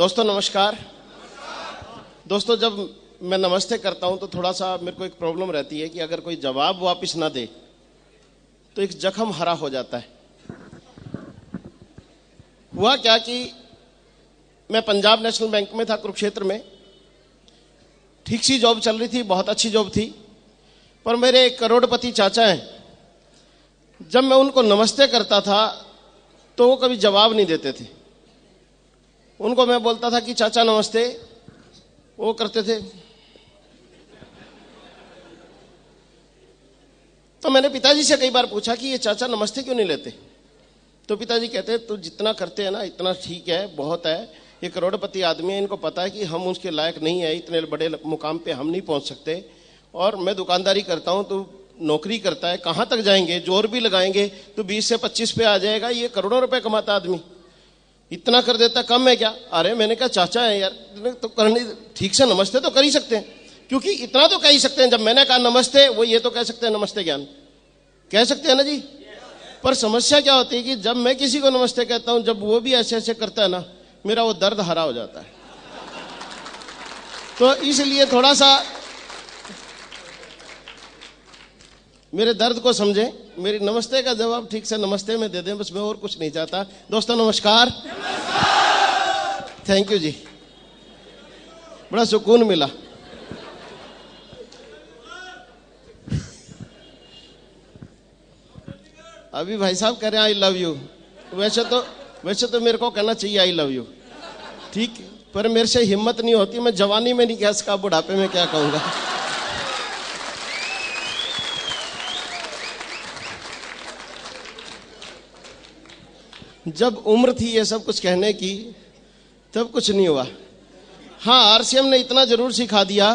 दोस्तों नमस्कार। दोस्तों जब मैं नमस्ते करता हूं तो थोड़ा सा मेरे को एक प्रॉब्लम रहती है कि अगर कोई जवाब वापस ना दे तो एक जख्म हरा हो जाता है। हुआ क्या कि मैं पंजाब नेशनल बैंक में था कुरुक्षेत्र में, ठीक सी जॉब चल रही थी, बहुत अच्छी जॉब थी, पर मेरे एक करोड़पति चाचा हैं, जब मैं उनको नमस्ते करता था तो वो कभी जवाब नहीं देते थे। उनको मैं बोलता था कि चाचा नमस्ते, वो करते थे। तो मैंने पिताजी से कई बार पूछा कि ये चाचा नमस्ते क्यों नहीं लेते, तो पिताजी कहते तो जितना करते हैं ना इतना ठीक है, बहुत है, ये करोड़पति आदमी है, इनको पता है कि हम उसके लायक नहीं है, इतने बड़े मुकाम पे हम नहीं पहुंच सकते, और मैं दुकानदारी करता हूं तो नौकरी करता है, कहां तक जाएंगे, जोर भी लगाएंगे तो 20 से 25 पे आ जाएगा, ये करोड़ों रुपए कमाता आदमी इतना कर देता, कम है क्या? अरे मैंने कहा चाचा है यार, तो करनी ठीक से नमस्ते तो कर ही सकते हैं, क्योंकि इतना तो कह ही सकते हैं। जब मैंने कहा नमस्ते, वो ये तो कह सकते हैं नमस्ते ज्ञान, कह सकते हैं ना जी। पर समस्या क्या होती है कि जब मैं किसी को नमस्ते कहता हूं, जब वो भी ऐसे ऐसे करता है ना, मेरा वो दर्द हरा हो जाता है। तो इसलिए थोड़ा सा मेरे दर्द को समझें, मेरी नमस्ते का जवाब ठीक से नमस्ते में दे दें, बस मैं और कुछ नहीं चाहता। दोस्तों नमस्कार, थैंक यू जी, बड़ा सुकून मिला। अभी भाई साहब कह रहे हैं आई लव यू, वैसे तो मेरे को कहना चाहिए आई लव यू, ठीक, पर मेरे से हिम्मत नहीं होती, मैं जवानी में नहीं कह सका, बुढ़ापे में क्या कहूंगा। जब उम्र थी ये सब कुछ कहने की, तब कुछ नहीं हुआ। हाँ, आरसीएम ने इतना जरूर सिखा दिया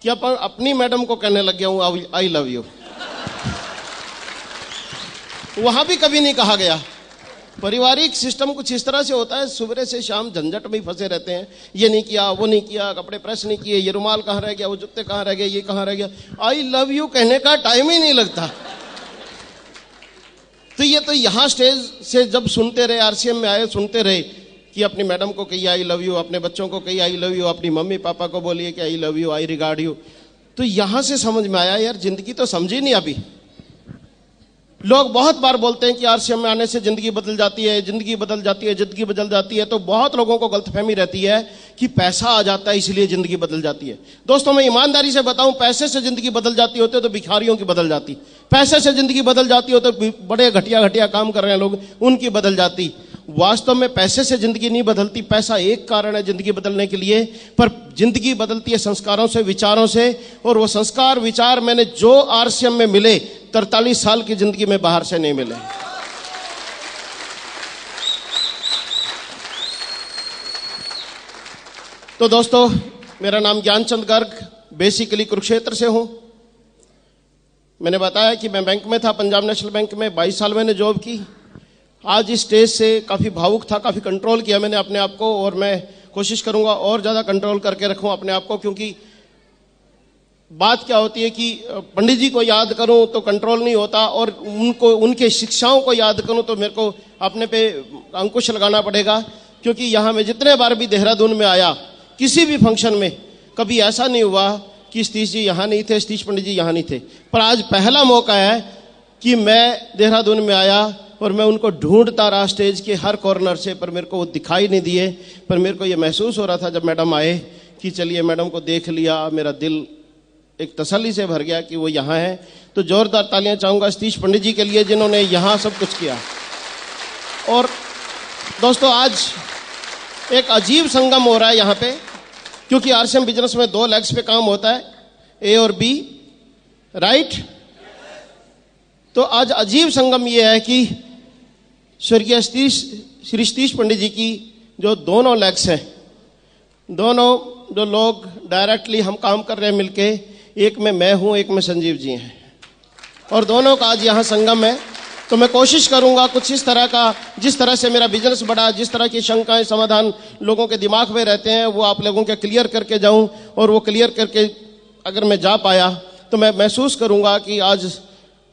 कि अपन अपनी मैडम को कहने लग गया हूं आई लव यू। वहां भी कभी नहीं कहा गया। पारिवारिक सिस्टम कुछ इस तरह से होता है, सुबह से शाम झंझट में ही फंसे रहते हैं, ये नहीं किया, वो नहीं किया, कपड़े प्रेस नहीं किए, ये रुमाल कहाँ रह गया, वो जूते कहाँ रह गए, ये कहाँ रह गया, आई लव यू कहने का टाइम ही नहीं लगता। तो ये तो यहाँ स्टेज से जब सुनते रहे, आरसीएम में आए सुनते रहे कि अपनी मैडम को कही आई लव यू, अपने बच्चों को कही आई लव यू, अपनी मम्मी पापा को बोलिए कि I love you, I regard you, तो यहां से समझ में आया यार जिंदगी तो समझी नहीं। अभी लोग बहुत बार बोलते हैं कि आरसीएम में आने से जिंदगी बदल जाती है, जिंदगी बदल जाती है, जिंदगी बदल जाती है, तो बहुत लोगों को गलतफहमी रहती है कि पैसा आ जाता है इसलिए जिंदगी बदल जाती है। दोस्तों मैं ईमानदारी से बताऊं, पैसे से जिंदगी बदल जाती होती तो भिखारियों की बदल जाती, पैसे से जिंदगी बदल जाती हो तो बड़े घटिया घटिया काम कर रहे हैं लोग, उनकी बदल जाती। वास्तव में पैसे से जिंदगी नहीं बदलती, पैसा एक कारण है जिंदगी बदलने के लिए, पर जिंदगी बदलती है संस्कारों से, विचारों से, और वो संस्कार विचार मैंने जो आरसीएम में मिले 43 साल की जिंदगी में बाहर से नहीं मिले। तो दोस्तों मेरा नाम ज्ञानचंद गर्ग, बेसिकली कुरुक्षेत्र से हूं। मैंने बताया कि मैं बैंक में था, पंजाब नेशनल बैंक में 22 साल मैंने जॉब की। आज इस स्टेज से काफ़ी भावुक था, काफ़ी कंट्रोल किया मैंने अपने आप को, और मैं कोशिश करूंगा और ज़्यादा कंट्रोल करके रखूं अपने आप को, क्योंकि बात क्या होती है कि पंडित जी को याद करूं तो कंट्रोल नहीं होता, और उनको उनके शिक्षाओं को याद करूं तो मेरे को अपने पे अंकुश लगाना पड़ेगा। क्योंकि यहाँ मैं जितने बार भी देहरादून में आया, किसी भी फंक्शन में, कभी ऐसा नहीं हुआ कि सतीश जी यहाँ नहीं थे, सतीश पंडित जी यहाँ नहीं थे, पर आज पहला मौका है कि मैं देहरादून में आया और मैं उनको ढूंढता रहा स्टेज के हर कॉर्नर से, पर मेरे को वो दिखाई नहीं दिए। पर मेरे को ये महसूस हो रहा था जब मैडम आए कि चलिए मैडम को देख लिया, मेरा दिल एक तसल्ली से भर गया कि वो यहाँ है। तो जोरदार तालियां चाहूंगा सतीश पंडित जी के लिए जिन्होंने यहाँ सब कुछ किया। और दोस्तों आज एक अजीब संगम हो रहा है यहाँ पे, क्योंकि आरसीएम बिजनेस में 2 लेग्स पे काम होता है, ए और बी, राइट। तो आज अजीब संगम ये है कि स्वर्गीय श्री सतीश पंडित जी की जो दोनों लेग्स हैं, दोनों जो लोग डायरेक्टली हम काम कर रहे हैं मिलके, एक में मैं हूं, एक में संजीव जी हैं, और दोनों का आज यहाँ संगम है। तो मैं कोशिश करूंगा कुछ इस तरह का, जिस तरह से मेरा बिजनेस बढ़ा, जिस तरह की शंकाएं समाधान लोगों के दिमाग में रहते हैं, वो आप लोगों के क्लियर करके जाऊं, और वो क्लियर करके अगर मैं जा पाया तो मैं महसूस करूंगा कि आज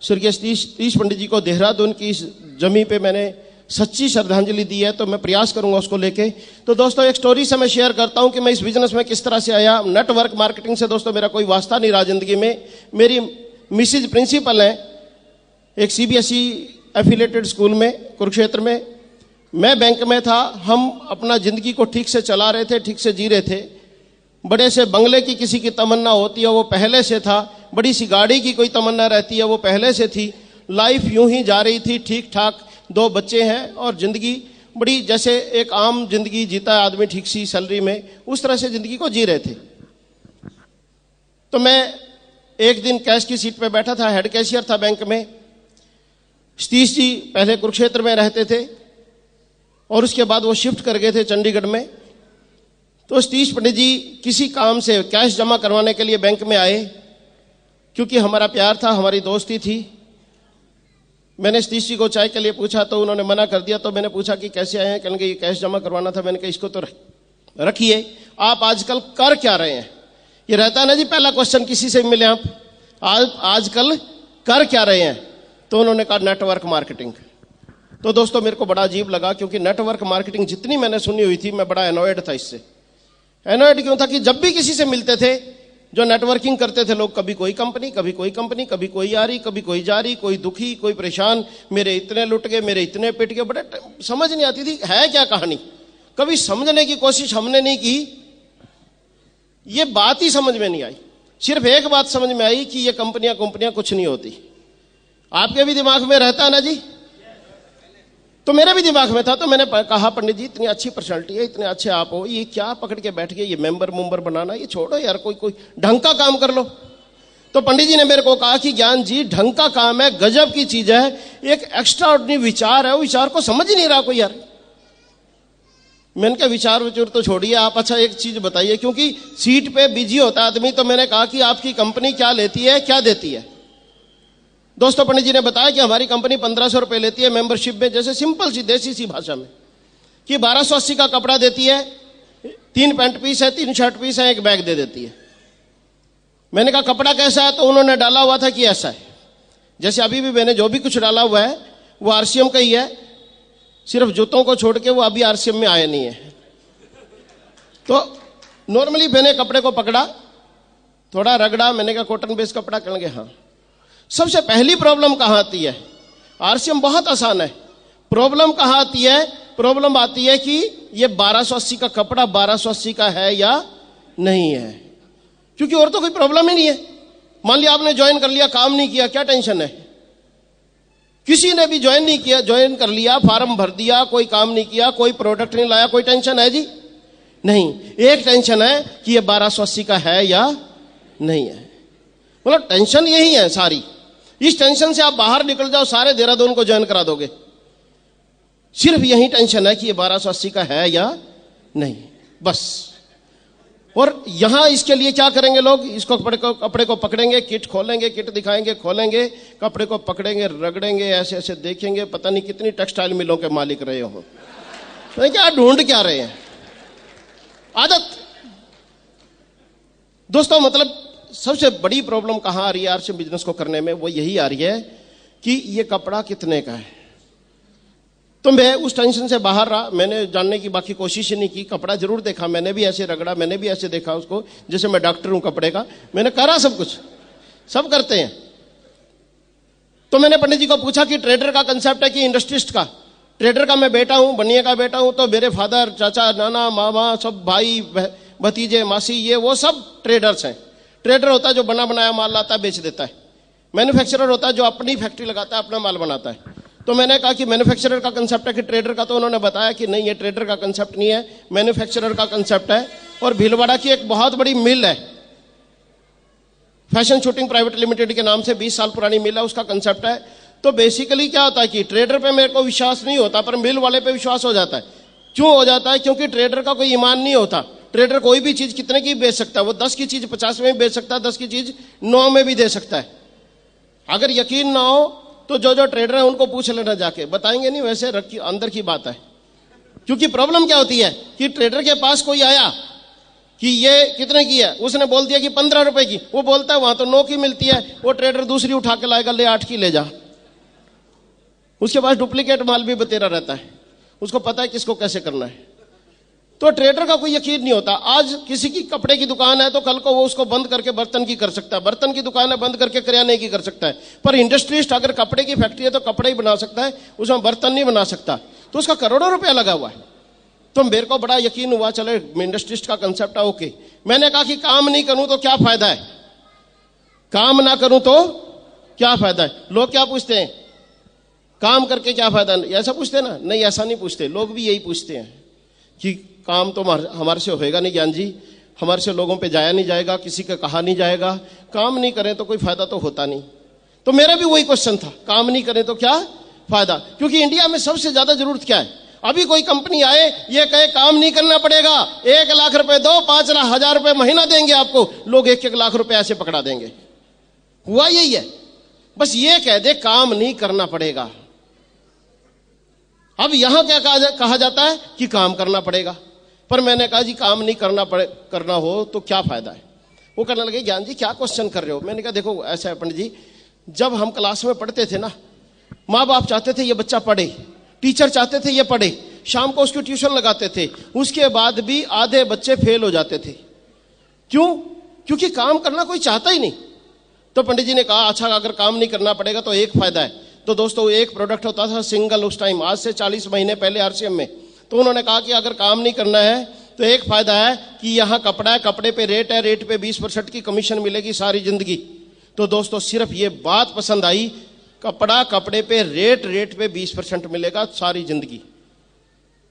स्वर्गीय सतीश पंडित जी को देहरादून की इस जमी पे मैंने सच्ची श्रद्धांजलि दी है, तो मैं प्रयास करूंगा उसको लेके। तो दोस्तों एक स्टोरी से मैं शेयर करता हूं कि मैं इस बिजनेस में किस तरह से आया। नेटवर्क मार्केटिंग से दोस्तों मेरा कोई वास्ता नहीं रहा जिंदगी में। मेरी मिसिज प्रिंसिपल है एक सीबीएसई एफिलेटेड स्कूल में कुरुक्षेत्र में, मैं बैंक में था। हम अपना जिंदगी को ठीक से चला रहे थे, ठीक से जी रहे थे। बड़े से बंगले की किसी की तमन्ना होती है, वो पहले से था। बड़ी सी गाड़ी की कोई तमन्ना रहती है, वो पहले से थी। लाइफ यूं ही जा रही थी ठीक ठाक। 2 बच्चे हैं और जिंदगी बड़ी जैसे एक आम जिंदगी जीता है आदमी ठीक सी सैलरी में, उस तरह से जिंदगी को जी रहे थे। तो मैं एक दिन कैश की सीट पे बैठा था, हेड कैशियर था बैंक में। सतीश जी पहले कुरुक्षेत्र में रहते थे और उसके बाद वो शिफ्ट कर गए थे चंडीगढ़ में। तो सतीश पंडित जी किसी काम से कैश जमा करवाने के लिए बैंक में आए, क्योंकि हमारा प्यार था, हमारी दोस्ती थी। मैंने सतीश जी को चाय के लिए पूछा तो उन्होंने मना कर दिया। तो मैंने पूछा कि कैसे आए हैं, कहेंगे ये कैश जमा करवाना था। मैंने कहा इसको तो रखिए, आप आजकल कर क्या रहे हैं? ये रहता है ना जी पहला क्वेश्चन, किसी से मिले आप आजकल कर क्या रहे हैं? तो उन्होंने कहा नेटवर्क मार्केटिंग। तो दोस्तों मेरे को बड़ा अजीब लगा, क्योंकि नेटवर्क मार्केटिंग जितनी मैंने सुनी हुई थी, मैं बड़ा एनॉयड था इससे। एनॉयड क्यों था कि जब भी किसी से मिलते थे, जो नेटवर्किंग करते थे लोग, कभी कोई कंपनी, कभी कोई कंपनी, कभी कोई आ रही, कभी कोई जा रही, कोई दुखी, कोई परेशान, मेरे इतने लुट गए, मेरे इतने पिट गए। बड़े समझ नहीं आती थी है क्या कहानी। कभी समझने की कोशिश हमने नहीं की, ये बात ही समझ में नहीं आई। सिर्फ एक बात समझ में आई कि ये कंपनियां कुछ नहीं होती। आपके भी दिमाग में रहता है ना जी? तो मेरे भी दिमाग में था। तो मैंने कहा पंडित जी इतनी अच्छी पर्सनालिटी है, इतने अच्छे आप हो, ये क्या पकड़ के बैठ गए, ये मेंबर बनाना, ये छोड़ो यार, कोई ढंग का काम कर लो। तो पंडित जी ने मेरे को कहा कि ज्ञान जी ढंग का काम है, गजब की चीज है, एक एक्स्ट्रा ऑर्डिनरी विचार है, वो विचार को समझ ही नहीं रहा कोई यार। मैंने कहा विचार तो छोड़िए आप, अच्छा एक चीज बताइए, क्योंकि सीट पे बिजी होता आदमी। तो मैंने कहा कि आपकी कंपनी क्या लेती है, क्या देती है? दोस्तों पंडित जी ने बताया कि हमारी कंपनी 1500 रुपए लेती है मेंबरशिप में, जैसे सिंपल सी देसी सी भाषा में, कि 1280 का कपड़ा देती है, 3 पैंट पीस है, 3 शर्ट पीस है, 1 बैग दे देती है। मैंने कहा कपड़ा कैसा है? तो उन्होंने डाला हुआ था कि ऐसा है। जैसे अभी भी मैंने जो भी कुछ डाला हुआ है वो आरसीएम का ही है, सिर्फ जूतों को छोड़ के वो अभी आरसीएम में आए नहीं है। तो नॉर्मली मैंने कपड़े को पकड़ा, थोड़ा रगड़ा, मैंने कहा कॉटन बेस कपड़ा, कहेंगे हाँ। सबसे पहली प्रॉब्लम कहां आती है? आरसीएम बहुत आसान है, प्रॉब्लम कहां आती है? प्रॉब्लम आती है कि ये 1280 का कपड़ा 1280 का है या नहीं है, क्योंकि और तो कोई प्रॉब्लम ही नहीं है। मान लिया आपने ज्वाइन कर लिया, काम नहीं किया, क्या टेंशन है? किसी ने भी ज्वाइन नहीं किया, ज्वाइन कर लिया, फॉर्म भर दिया, कोई काम नहीं किया, कोई प्रोडक्ट नहीं लाया, कोई टेंशन है जी? नहीं। एक टेंशन है कि ये 1280 का है या नहीं है। मतलब टेंशन यही है सारी। इस टेंशन से आप बाहर निकल जाओ, सारे देहरादून को ज्वाइन करा दोगे। सिर्फ यही टेंशन है कि ये 1280 का है या नहीं, बस। और यहां इसके लिए क्या करेंगे लोग? इसको कपड़े को पकड़ेंगे, किट खोलेंगे, किट दिखाएंगे, खोलेंगे, कपड़े को पकड़ेंगे, रगड़ेंगे, ऐसे ऐसे देखेंगे, पता नहीं कितनी टेक्सटाइल मिलों के मालिक रहे हो, तो क्या ढूंढ क्या रहे हैं? आदत। दोस्तों मतलब सबसे बड़ी प्रॉब्लम कहां आ रही है आरसीएम बिजनेस को करने में? वो यही आ रही है कि ये कपड़ा कितने का है। तो मैं उस टेंशन से बाहर रहा, मैंने जानने की बाकी कोशिश ही नहीं की। कपड़ा जरूर देखा, मैंने भी ऐसे रगड़ा, मैंने भी ऐसे देखा उसको, जैसे मैं डॉक्टर हूं कपड़े का, मैंने करा सब कुछ, सब करते हैं। तो मैंने पंडित जी को पूछा कि ट्रेडर का कंसेप्ट है कि इंडस्ट्रिस्ट का? ट्रेडर का मैं बेटा हूं, बनिए का बेटा हूं, तो मेरे फादर, चाचा, नाना, मामा, सब भाई, भतीजे, मासी, ये वो सब ट्रेडर्स हैं। ट्रेडर होता है जो बना बनाया माल लाता है, बेच देता है। मैन्युफैक्चरर होता है जो अपनी फैक्ट्री लगाता है, अपना माल बनाता है। तो मैंने कहा कि मैन्युफैक्चरर का कंसेप्ट है कि ट्रेडर का? तो उन्होंने बताया कि नहीं, ये ट्रेडर का कंसेप्ट नहीं है, मैन्युफैक्चरर का कंसेप्ट है। और भीलवाड़ा की एक बहुत बड़ी मिल है, फैशन शूटिंग प्राइवेट लिमिटेड के नाम से, 20 साल पुरानी मिल है, उसका कंसेप्ट है। तो बेसिकली क्या होता है कि ट्रेडर पे मेरे को विश्वास नहीं होता, पर मिल वाले पे विश्वास हो जाता है। क्यों हो जाता है? क्योंकि ट्रेडर का कोई ईमान नहीं होता। ट्रेडर कोई भी चीज कितने की बेच सकता है, वो 10 की चीज 50 में भी बेच सकता है, 10 की चीज 9 में भी दे सकता है। अगर यकीन ना हो तो जो ट्रेडर है उनको पूछ लेना जाके, बताएंगे नहीं, वैसे अंदर की बात है। क्योंकि प्रॉब्लम क्या होती है कि ट्रेडर के पास कोई आया कि ये कितने की है, उसने बोल दिया कि 15 रुपए की, वो बोलता है वहां तो 9 की मिलती है, वो ट्रेडर दूसरी उठा के लाएगा, ले 8 की ले जा। उसके पास डुप्लीकेट माल भी बतेरा रहता है, उसको पता है किसको कैसे करना है। तो ट्रेडर का कोई यकीन नहीं होता। आज किसी की कपड़े की दुकान है तो कल को वो उसको बंद करके बर्तन की कर सकता है, बर्तन की दुकान है बंद करके किराने की कर सकता है। पर इंडस्ट्रिस्ट अगर कपड़े की फैक्ट्री है तो कपड़े ही बना सकता है, उसमें बर्तन नहीं बना सकता। तो उसका करोड़ों रुपया लगा हुआ है। तो मेरे को बड़ा यकीन हुआ, चलो इंडस्ट्रिस्ट का कंसेप्ट है, ओके। मैंने कहा कि काम नहीं करूं तो क्या फायदा है, काम ना करूं तो क्या फायदा है। लोग क्या पूछते हैं, काम करके क्या फायदा, ऐसा पूछते हैं ना? नहीं, ऐसा नहीं पूछते। लोग भी यही पूछते हैं कि काम तो हमारे से होएगा नहीं ज्ञान जी, हमारे से लोगों पे जाया नहीं जाएगा, किसी का कहा नहीं जाएगा, काम नहीं करें तो कोई फायदा तो होता नहीं। तो मेरा भी वही क्वेश्चन था, काम नहीं करें तो क्या फायदा। क्योंकि इंडिया में सबसे ज्यादा जरूरत क्या है? अभी कोई कंपनी आए ये कहे काम नहीं करना पड़ेगा, 1 लाख रुपए दो, 5,000 रुपए महीना देंगे आपको, लोग 1-1 लाख रुपए ऐसे पकड़ा देंगे। हुआ यही है, बस ये कह दे काम नहीं करना पड़ेगा। अब यहां क्या कहा जाता है कि काम करना पड़ेगा। पर मैंने कहा जी काम नहीं करना हो तो क्या फायदा है। वो कहने लगे ज्ञान जी क्या क्वेश्चन कर रहे हो। मैंने कहा देखो ऐसा है पंडित जी, जब हम क्लास में पढ़ते थे ना, माँ बाप चाहते थे ये बच्चा पढ़े, टीचर चाहते थे ये पढ़े, शाम को उसको ट्यूशन लगाते थे, उसके बाद भी आधे बच्चे फेल हो जाते थे। क्यों? क्योंकि काम करना कोई चाहता ही नहीं। तो पंडित जी ने कहा अच्छा अगर काम नहीं करना पड़ेगा तो एक फायदा है। तो दोस्तों एक प्रोडक्ट होता था सिंगल उस टाइम, आज से 40 महीने पहले आरसीएम में। तो उन्होंने कहा कि अगर काम नहीं करना है तो एक फायदा है कि यहाँ कपड़ा है, कपड़े पे रेट है, रेट पे 20% की कमीशन मिलेगी सारी जिंदगी। तो दोस्तों सिर्फ ये बात पसंद आई, कपड़ा कपड़े पे रेट पे 20% मिलेगा सारी जिंदगी।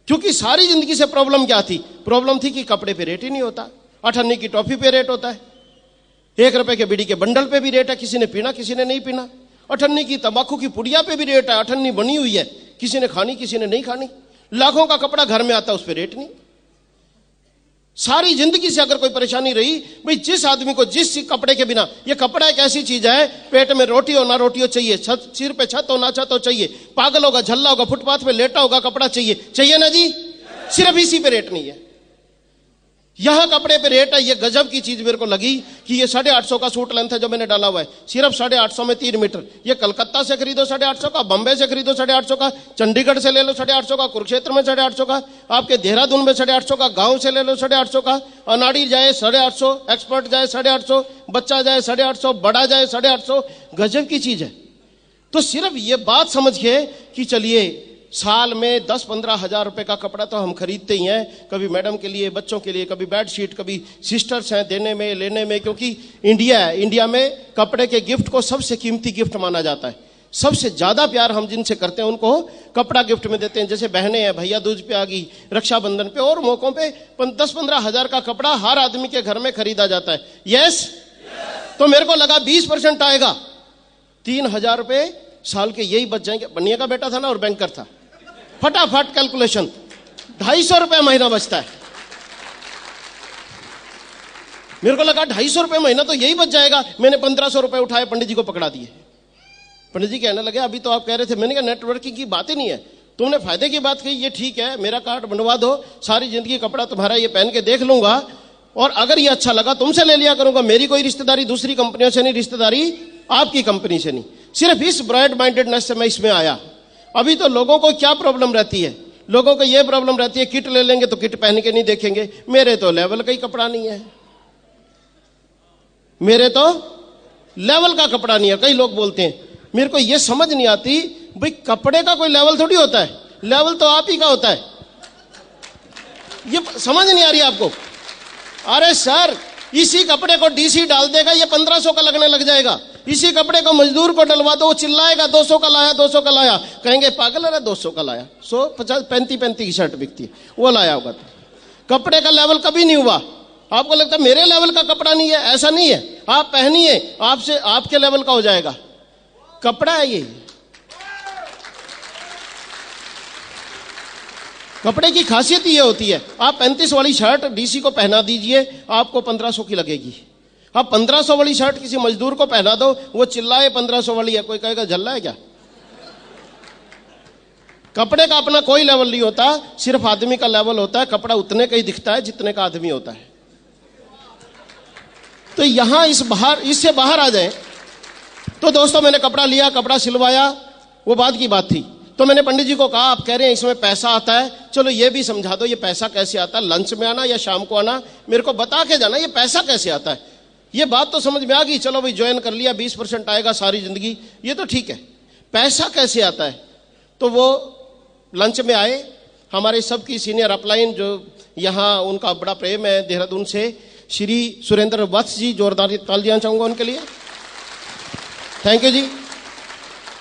क्योंकि सारी जिंदगी से प्रॉब्लम क्या थी? प्रॉब्लम थी कि कपड़े पे रेट ही नहीं होता, 8 आने की टॉफी पे रेट होता है, 1 रुपए के बीड़ी के बंडल पे भी रेट है, किसी ने पीना किसी ने नहीं पीना, 8 आने की तंबाकू की पुड़िया पे भी रेट है, 8 आने बनी हुई है, किसी ने खानी किसी ने नहीं खानी, लाखों का कपड़ा घर में आता है उस पर रेट नहीं। सारी जिंदगी से अगर कोई परेशानी रही, भाई जिस आदमी को जिस कपड़े के बिना, ये कपड़ा एक ऐसी चीज है, पेट में रोटी हो ना रोटी हो चाहिए, सिर पे छत हो ना छत हो चाहिए, पागल होगा झल्ला होगा फुटपाथ पे लेटा होगा कपड़ा चाहिए ना जी। सिर्फ इसी पे रेट नहीं है, यहां कपड़े पे रेट है। ये गजब की चीज मेरे को लगी कि ये 850 का सूट लेंथ है जो मैंने डाला हुआ है, सिर्फ 850 में 3 मीटर। ये कलकत्ता से खरीदो 850 का, बंबई से खरीदो 850 का, चंडीगढ़ से ले लो 850 का, कुरुक्षेत्र में 850 का, आपके देहरादून में 850 का, गांव से ले लो 850 का, अनाड़ी जाए 850, एक्सपर्ट जाए 850, बच्चा जाए 850, बड़ा जाए 850। गजब की चीज है। तो सिर्फ ये बात समझिए कि चलिए साल में 10-15 हजार रुपए का कपड़ा तो हम खरीदते ही हैं, कभी मैडम के लिए, बच्चों के लिए, कभी बेडशीट, कभी सिस्टर्स हैं देने में लेने में। क्योंकि इंडिया है, इंडिया में कपड़े के गिफ्ट को सबसे कीमती गिफ्ट माना जाता है। सबसे ज्यादा प्यार हम जिनसे करते हैं उनको कपड़ा गिफ्ट में देते हैं। जैसे बहनें हैं, भैया दूज पे आ गई, रक्षाबंधन पे और मौकों पे 10-15 हजार का कपड़ा हर आदमी के घर में खरीदा जाता है। यस? तो मेरे को लगा 20% आएगा, 3,000 रुपए साल के यही बच जाएंगे। बनिया का बेटा था ना और बैंकर था, फटाफट कैलकुलेशन, 250 रुपए महीना बचता है। मेरे को लगा 250 रुपए महीना तो यही बच जाएगा। मैंने 1500 रुपए उठाए, पंडित जी को पकड़ा दिए। पंडित जी कहने लगे अभी तो आप कह रहे थे। मैंने कहा नेटवर्किंग की बात ही नहीं है, तुमने फायदे की बात कही, ये ठीक है, मेरा कार्ड बनवा दो, सारी जिंदगी कपड़ा तुम्हारा ये पहन के देख लूंगा, और अगर ये अच्छा लगा तुमसे ले लिया करूंगा। मेरी कोई रिश्तेदारी दूसरी कंपनियों से नहीं, रिश्तेदारी आपकी कंपनी से नहीं। सिर्फ इस ब्रॉड माइंडेडनेस से मैं इसमें आया। अभी तो लोगों को क्या प्रॉब्लम रहती है? लोगों को यह प्रॉब्लम रहती है किट ले लेंगे तो किट पहन के नहीं देखेंगे, मेरे तो लेवल का ही कपड़ा नहीं है, मेरे तो लेवल का कपड़ा नहीं है। कई लोग बोलते हैं, मेरे को यह समझ नहीं आती, भाई कपड़े का कोई लेवल थोड़ी होता है, लेवल तो आप ही का होता है। ये समझ नहीं आ रही आपको? अरे सर, इसी कपड़े को डीसी डाल देगा, ये 1500 का लगने लग जाएगा। इसी कपड़े को मजदूर को डलवा दो, वो चिल्लाएगा 200 का लाया, 200 का लाया। कहेंगे पागल है, 200 का लाया, 150 35 की शर्ट बिकती है, वो लाया होगा। तो कपड़े का लेवल कभी नहीं हुआ। आपको लगता है मेरे लेवल का कपड़ा नहीं है, ऐसा नहीं है। आप पहनिए, आपसे आपके लेवल का हो जाएगा। कपड़ा है ये, कपड़े की खासियत ये होती है। आप 35 वाली शर्ट डीसी को पहना दीजिए, आपको 1500 की लगेगी। आप 1500 वाली शर्ट किसी मजदूर को पहना दो, वो चिल्लाए 1500 वाली है, कोई कहेगा झल्ला है क्या? कपड़े का अपना कोई लेवल नहीं होता, सिर्फ आदमी का लेवल होता है। कपड़ा उतने का ही दिखता है जितने का आदमी होता है। तो यहां इससे बाहर आ जाए। तो दोस्तों मैंने कपड़ा लिया, कपड़ा सिलवाया, वो बात की बात थी। तो मैंने पंडित जी को कहा, आप कह रहे हैं इसमें पैसा आता है, चलो ये भी समझा दो, ये पैसा कैसे आता है, लंच में आना या शाम को आना, मेरे को बता के जाना ये पैसा कैसे आता है। ये बात तो समझ में आ गई, चलो भाई ज्वाइन कर लिया, 20% आएगा सारी जिंदगी, ये तो ठीक है, पैसा कैसे आता है। तो वो लंच में आए, हमारे सबकी सीनियर अपलाइन जो यहाँ उनका बड़ा प्रेम है देहरादून से, श्री सुरेंद्र वत्स जी, जोरदार तालियां चाहूंगा उनके लिए, थैंक यू जी।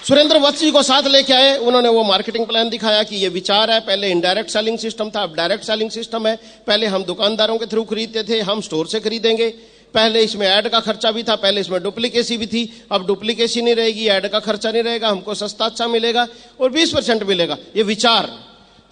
सुरेंद्र वत्स जी को साथ लेके आए, उन्होंने वो मार्केटिंग प्लान दिखाया कि ये विचार है, पहले इनडायरेक्ट सेलिंग सिस्टम था, अब डायरेक्ट सेलिंग सिस्टम है, पहले हम दुकानदारों के थ्रू खरीदते थे, हम स्टोर से खरीदेंगे, पहले इसमें ऐड का खर्चा भी था, पहले इसमें डुप्लीकेसी भी थी, अब डुप्लीकेसी नहीं रहेगी, ऐड का खर्चा नहीं रहेगा, हमको सस्ता अच्छा मिलेगा और 20% मिलेगा, ये विचार।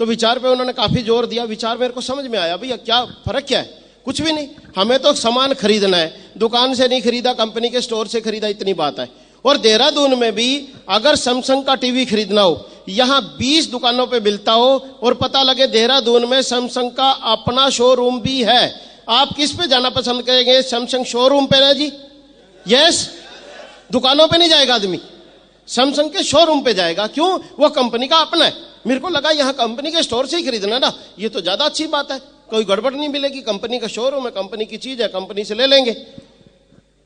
तो विचार पे उन्होंने काफी जोर दिया। विचार मेरे को समझ में आया, भैया क्या फर्क क्या है, कुछ भी नहीं, हमें तो सामान खरीदना है, दुकान से नहीं खरीदा, कंपनी के स्टोर से खरीदा, इतनी बात है। और देहरादून में भी अगर सैमसंग का टीवी खरीदना हो, यहां 20 दुकानों पे मिलता हो और पता लगे देहरादून में सैमसंग का अपना शोरूम भी है, आप किस पे जाना पसंद करेंगे? सैमसंग शोरूम पे ना जी, यस, दुकानों पे नहीं जाएगा आदमी, सैमसंग के शोरूम पे जाएगा। क्यों? वो कंपनी का अपना है। मेरे को लगा यहां कंपनी के स्टोर से ही खरीदना ना, ये तो ज्यादा अच्छी बात है, कोई गड़बड़ नहीं मिलेगी, कंपनी का शोरूम है, कंपनी की चीज है, कंपनी से ले लेंगे।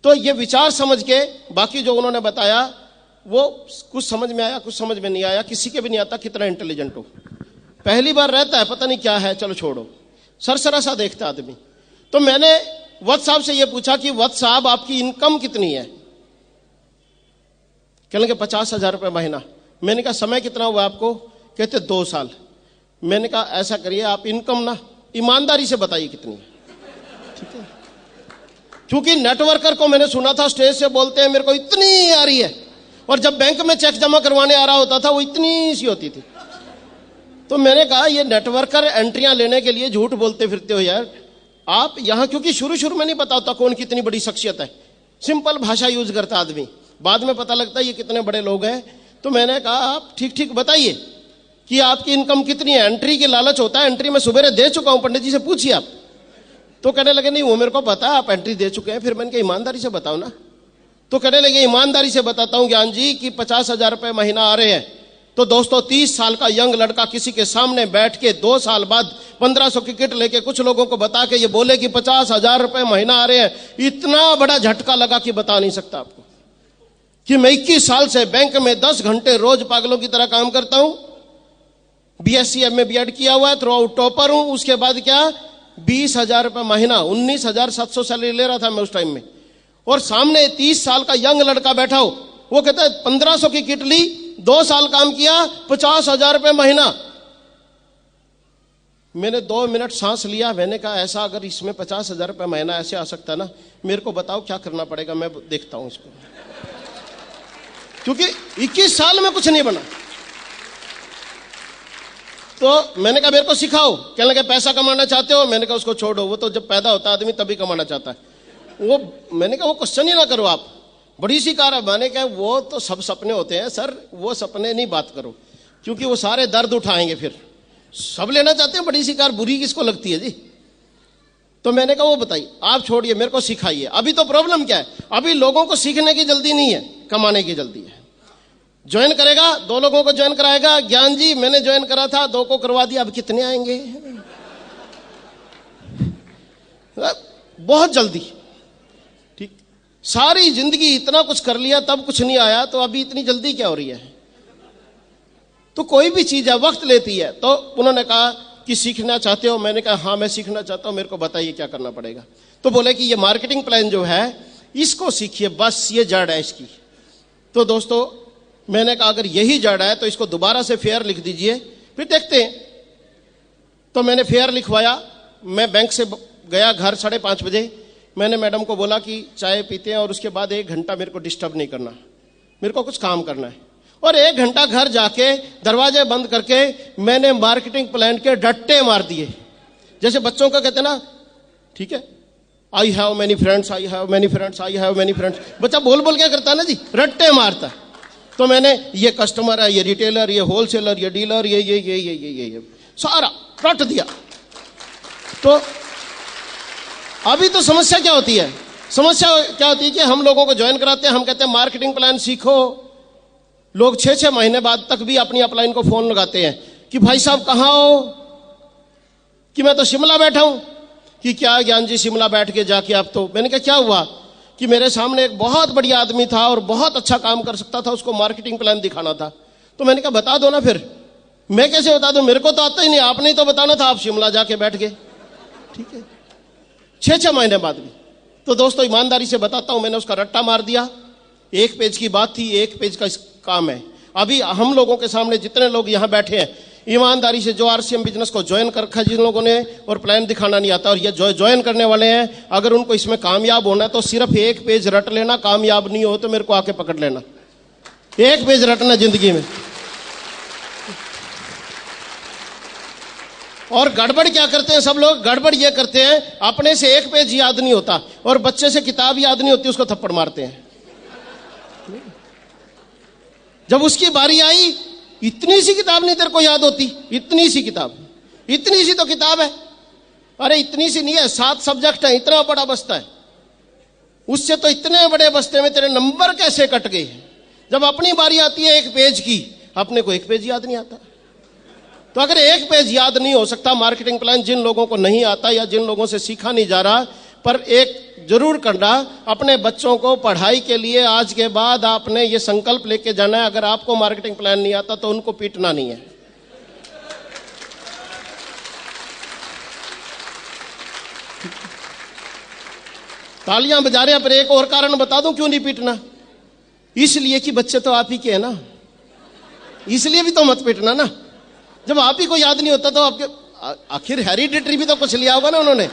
तो ये विचार समझ के बाकी जो उन्होंने बताया वो कुछ समझ में आया, कुछ समझ में नहीं आया, किसी के भी नहीं आता कितना इंटेलिजेंट हो, पहली बार रहता है, पता नहीं क्या है, चलो छोड़ो, सरसरा सा देखता आदमी। तो मैंने वत्स साहब से ये पूछा कि वत्स साहब आपकी इनकम कितनी है? कहने लगे 50,000 रुपये महीना। मैंने कहा समय कितना हुआ आपको? कहते 2 साल। मैंने कहा ऐसा करिए, आप इनकम ना ईमानदारी से बताइए कितनी है, ठीक है? क्योंकि नेटवर्कर को मैंने सुना था स्टेज से बोलते हैं मेरे को इतनी आ रही है, और जब बैंक में चेक जमा करवाने आ रहा होता था वो इतनी सी होती थी। तो मैंने कहा ये नेटवर्कर एंट्रियां लेने के लिए झूठ बोलते फिरते हो यार आप यहां, क्योंकि शुरू में नहीं पता होता कौन कितनी बड़ी शख्सियत है, सिंपल भाषा यूज करता आदमी, बाद में पता लगता है ये कितने बड़े लोग हैं। तो मैंने कहा आप ठीक ठीक बताइए कि आपकी इनकम कितनी है। एंट्री की लालच होता है, एंट्री में सुबह दे चुका हूं, पंडित जी से पूछिए आप। तो कहने लगे नहीं वो मेरे को पता है, आप एंट्री दे चुके हैं। फिर मैंने कहा ईमानदारी से बताओ ना। तो कहने लगे ईमानदारी से बताता हूं ज्ञान जी कि 50,000 रुपये महीना आ रहे हैं। तो दोस्तों 30 साल का यंग लड़का किसी के सामने बैठ के 2 साल बाद 1500 की किट लेके कुछ लोगों को बता के ये बोले कि 50,000 रुपये महीना आ रहे हैं, इतना बड़ा झटका लगा कि बता नहीं सकता आपको। कि मैं 21 साल से बैंक में 10 घंटे रोज पागलों की तरह काम करता हूं, BSc MA BEd किया हुआ है, थ्रू आउट टॉपर हूं। उसके बाद क्या 20,000 रुपये महीना, 19,700 सैलरी ले रहा था मैं उस टाइम में। और सामने 30 साल का यंग लड़का बैठा हो, वो कहता है 1500 की किट ली, 2 साल काम किया, 50,000 रुपये महीना। मैंने 2 मिनट सांस लिया, मैंने कहा ऐसा अगर इसमें 50,000 रुपये महीना ऐसे आ सकता है ना, मेरे को बताओ क्या करना पड़ेगा, मैं देखता हूं इसको। क्योंकि 21 साल में कुछ नहीं बना। तो मैंने कहा मेरे को सिखाओ। कहने लगे पैसा कमाना चाहते हो? मैंने कहा उसको छोड़ो, वो तो जब पैदा होता है आदमी तभी कमाना चाहता है वो। मैंने कहा वो क्वेश्चन ही ना करो आप, बड़ी सी कार है। मैंने कहा वो तो सब सपने होते हैं सर, वो सपने नहीं बात करो, क्योंकि वो सारे दर्द उठाएंगे। फिर सब लेना चाहते हैं बड़ी सी कार, बुरी किसको लगती है जी। तो मैंने कहा वो बताइए, आप छोड़िए, मेरे को सिखाइए। अभी तो प्रॉब्लम क्या है, अभी लोगों को सीखने की जल्दी नहीं है, कमाने की जल्दी है। ज्वाइन करेगा, 2 लोगों को ज्वाइन कराएगा। ज्ञान जी मैंने ज्वाइन करा था, 2 को करवा दिया, अब कितने आएंगे? बहुत जल्दी। ठीक, सारी जिंदगी इतना कुछ कर लिया तब कुछ नहीं आया, तो अभी इतनी जल्दी क्या हो रही है? तो कोई भी चीज है वक्त लेती है। तो उन्होंने कहा कि सीखना चाहते हो? मैंने कहा हाँ मैं सीखना चाहता हूं, मेरे को बताइए क्या करना पड़ेगा। तो बोले कि ये मार्केटिंग प्लान जो है इसको सीखिए, बस ये जड़ है इसकी। तो दोस्तों मैंने कहा अगर यही जड़ है तो इसको दोबारा से फेयर लिख दीजिए, फिर देखते हैं। तो मैंने फेयर लिखवाया। मैं बैंक से गया घर 5:30 बजे। मैंने मैडम को बोला कि चाय पीते हैं और उसके बाद 1 घंटा मेरे को डिस्टर्ब नहीं करना, मेरे को कुछ काम करना है। और 1 घंटा घर जाके दरवाजे बंद करके मैंने मार्केटिंग प्लान के डट्टे मार दिए। जैसे बच्चों का कहते ना, ठीक है, I have many friends, I have many friends, I have many friends. बच्चा बोल बोल क्या करता है ना जी, रट्टे मारता। तो मैंने ये कस्टमर है, ये रिटेलर, ये होलसेलर, ये डीलर, ये सारा रट दिया। तो अभी तो समस्या क्या होती है? समस्या क्या होती है कि हम लोगों को ज्वाइन कराते हैं, हम कहते हैं मार्केटिंग प्लान सीखो, लोग 6-6 महीने बाद तक भी अपनी अपलाइन को फोन लगाते हैं कि भाई साहब कहाँ हो, कि मैं तो शिमला बैठा हूं। कि क्या ज्ञान जी शिमला बैठ के जाके आप तो, मैंने कहा क्या हुआ, कि मेरे सामने एक बहुत बढ़िया आदमी था और बहुत अच्छा काम कर सकता था, उसको मार्केटिंग प्लान दिखाना था। तो मैंने कहा बता दो ना। फिर मैं कैसे बता दूं, मेरे को तो आता ही नहीं, आपने ही तो बताना था, आप शिमला जाके बैठ गए। ठीक है, 6-6 महीने बाद भी। तो दोस्तों ईमानदारी से बताता हूं, मैंने उसका रट्टा मार दिया। 1 पेज की बात थी, 1 पेज का काम है। अभी हम लोगों के सामने जितने लोग यहां बैठे हैं, ईमानदारी से जो आरसीएम बिजनेस को ज्वाइन कर रखा है जिन लोगों ने, और प्लान दिखाना नहीं आता, और ये जो ज्वाइन करने वाले हैं, अगर उनको इसमें कामयाब होना है तो सिर्फ 1 पेज रट लेना। कामयाब नहीं हो तो मेरे को आके पकड़ लेना। 1 पेज रटना जिंदगी में। और गड़बड़ क्या करते हैं सब लोग, गड़बड़ ये करते हैं, अपने से 1 पेज याद नहीं होता और बच्चे से किताब याद नहीं होती, उसको थप्पड़ मारते हैं। जब उसकी बारी आई, इतनी सी किताब नहीं तेरे को याद होती, इतनी सी किताब, इतनी सी तो किताब है। अरे इतनी सी नहीं है, 7 सब्जेक्ट है, इतना बड़ा बस्ता है। उससे तो इतने बड़े बस्ते में तेरे नंबर कैसे कट गए। जब अपनी बारी आती है 1 पेज की, अपने को 1 पेज याद नहीं आता। तो अगर 1 पेज याद नहीं हो सकता मार्केटिंग प्लान, जिन लोगों को नहीं आता या जिन लोगों से सीखा नहीं जा रहा, पर एक जरूर करना, अपने बच्चों को पढ़ाई के लिए आज के बाद आपने ये संकल्प लेके जाना है, अगर आपको मार्केटिंग प्लान नहीं आता तो उनको पीटना नहीं है। तालियां बजा रहे हैं, पर एक और कारण बता दूं क्यों नहीं पीटना। इसलिए कि बच्चे तो आप ही के हैं ना, इसलिए भी तो मत पीटना ना। जब आप ही को याद नहीं होता तो आपके आखिर हेरिडिटरी भी तो कुछ लिया होगा ना उन्होंने।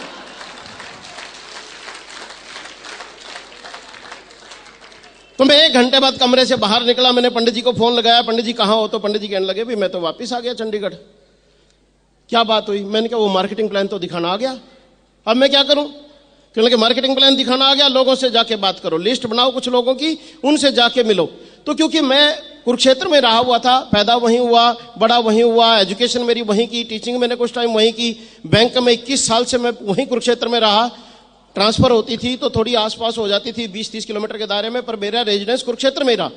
तो मैं 1 घंटे बाद कमरे से बाहर निकला, मैंने पंडित जी को फोन लगाया, पंडित जी कहाँ हो। तो पंडित जी कहने लगे भी मैं तो वापस आ गया चंडीगढ़। क्या बात हुई, मैंने कहा वो मार्केटिंग प्लान तो दिखाना आ गया, अब मैं क्या करूं। कहने लगे मार्केटिंग प्लान दिखाना आ गया, लोगों से जाके बात करो, लिस्ट बनाओ कुछ लोगों की, उनसे जाके मिलो। तो क्योंकि मैं कुरुक्षेत्र में रहा हुआ था, पैदा वहीं हुआ, बड़ा वहीं हुआ, एजुकेशन मेरी वहीं की, टीचिंग मैंने कुछ टाइम वहीं की, बैंक में 21 साल से मैं वहीं कुरुक्षेत्र में रहा। ट्रांसफर होती थी तो थोड़ी आसपास हो जाती थी 20-30 किलोमीटर के दायरे में, पर मेरा रेजिडेंस कुरुक्षेत्र में रहा।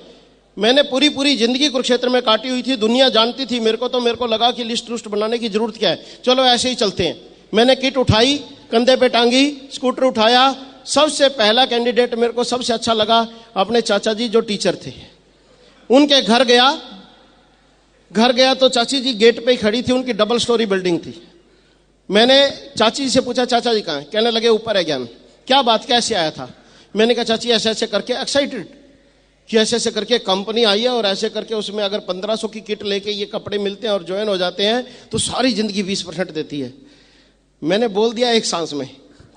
मैंने पूरी जिंदगी कुरुक्षेत्र में काटी हुई थी, दुनिया जानती थी मेरे को। तो मेरे को लगा कि लिस्ट लुस्ट बनाने की जरूरत क्या है, चलो ऐसे ही चलते हैं। मैंने किट उठाई, कंधे पे टांगी, स्कूटर उठाया। सबसे पहला कैंडिडेट मेरे को सबसे अच्छा लगा अपने चाचा जी जो टीचर थे, उनके घर गया तो चाची जी गेट पे ही खड़ी थी, उनकी डबल स्टोरी बिल्डिंग थी। मैंने चाची जी से पूछा चाचा जी कहाँ हैं, कहने लगे ऊपर है ज्ञान। क्या बात, कैसे आया था। मैंने कहा चाची ऐसे ऐसे करके, एक्साइटेड कि ऐसे ऐसे करके कंपनी आई है और ऐसे करके उसमें अगर 1500 की किट लेके ये कपड़े मिलते हैं और ज्वाइन हो जाते हैं तो सारी जिंदगी 20% देती है। मैंने बोल दिया एक सांस में।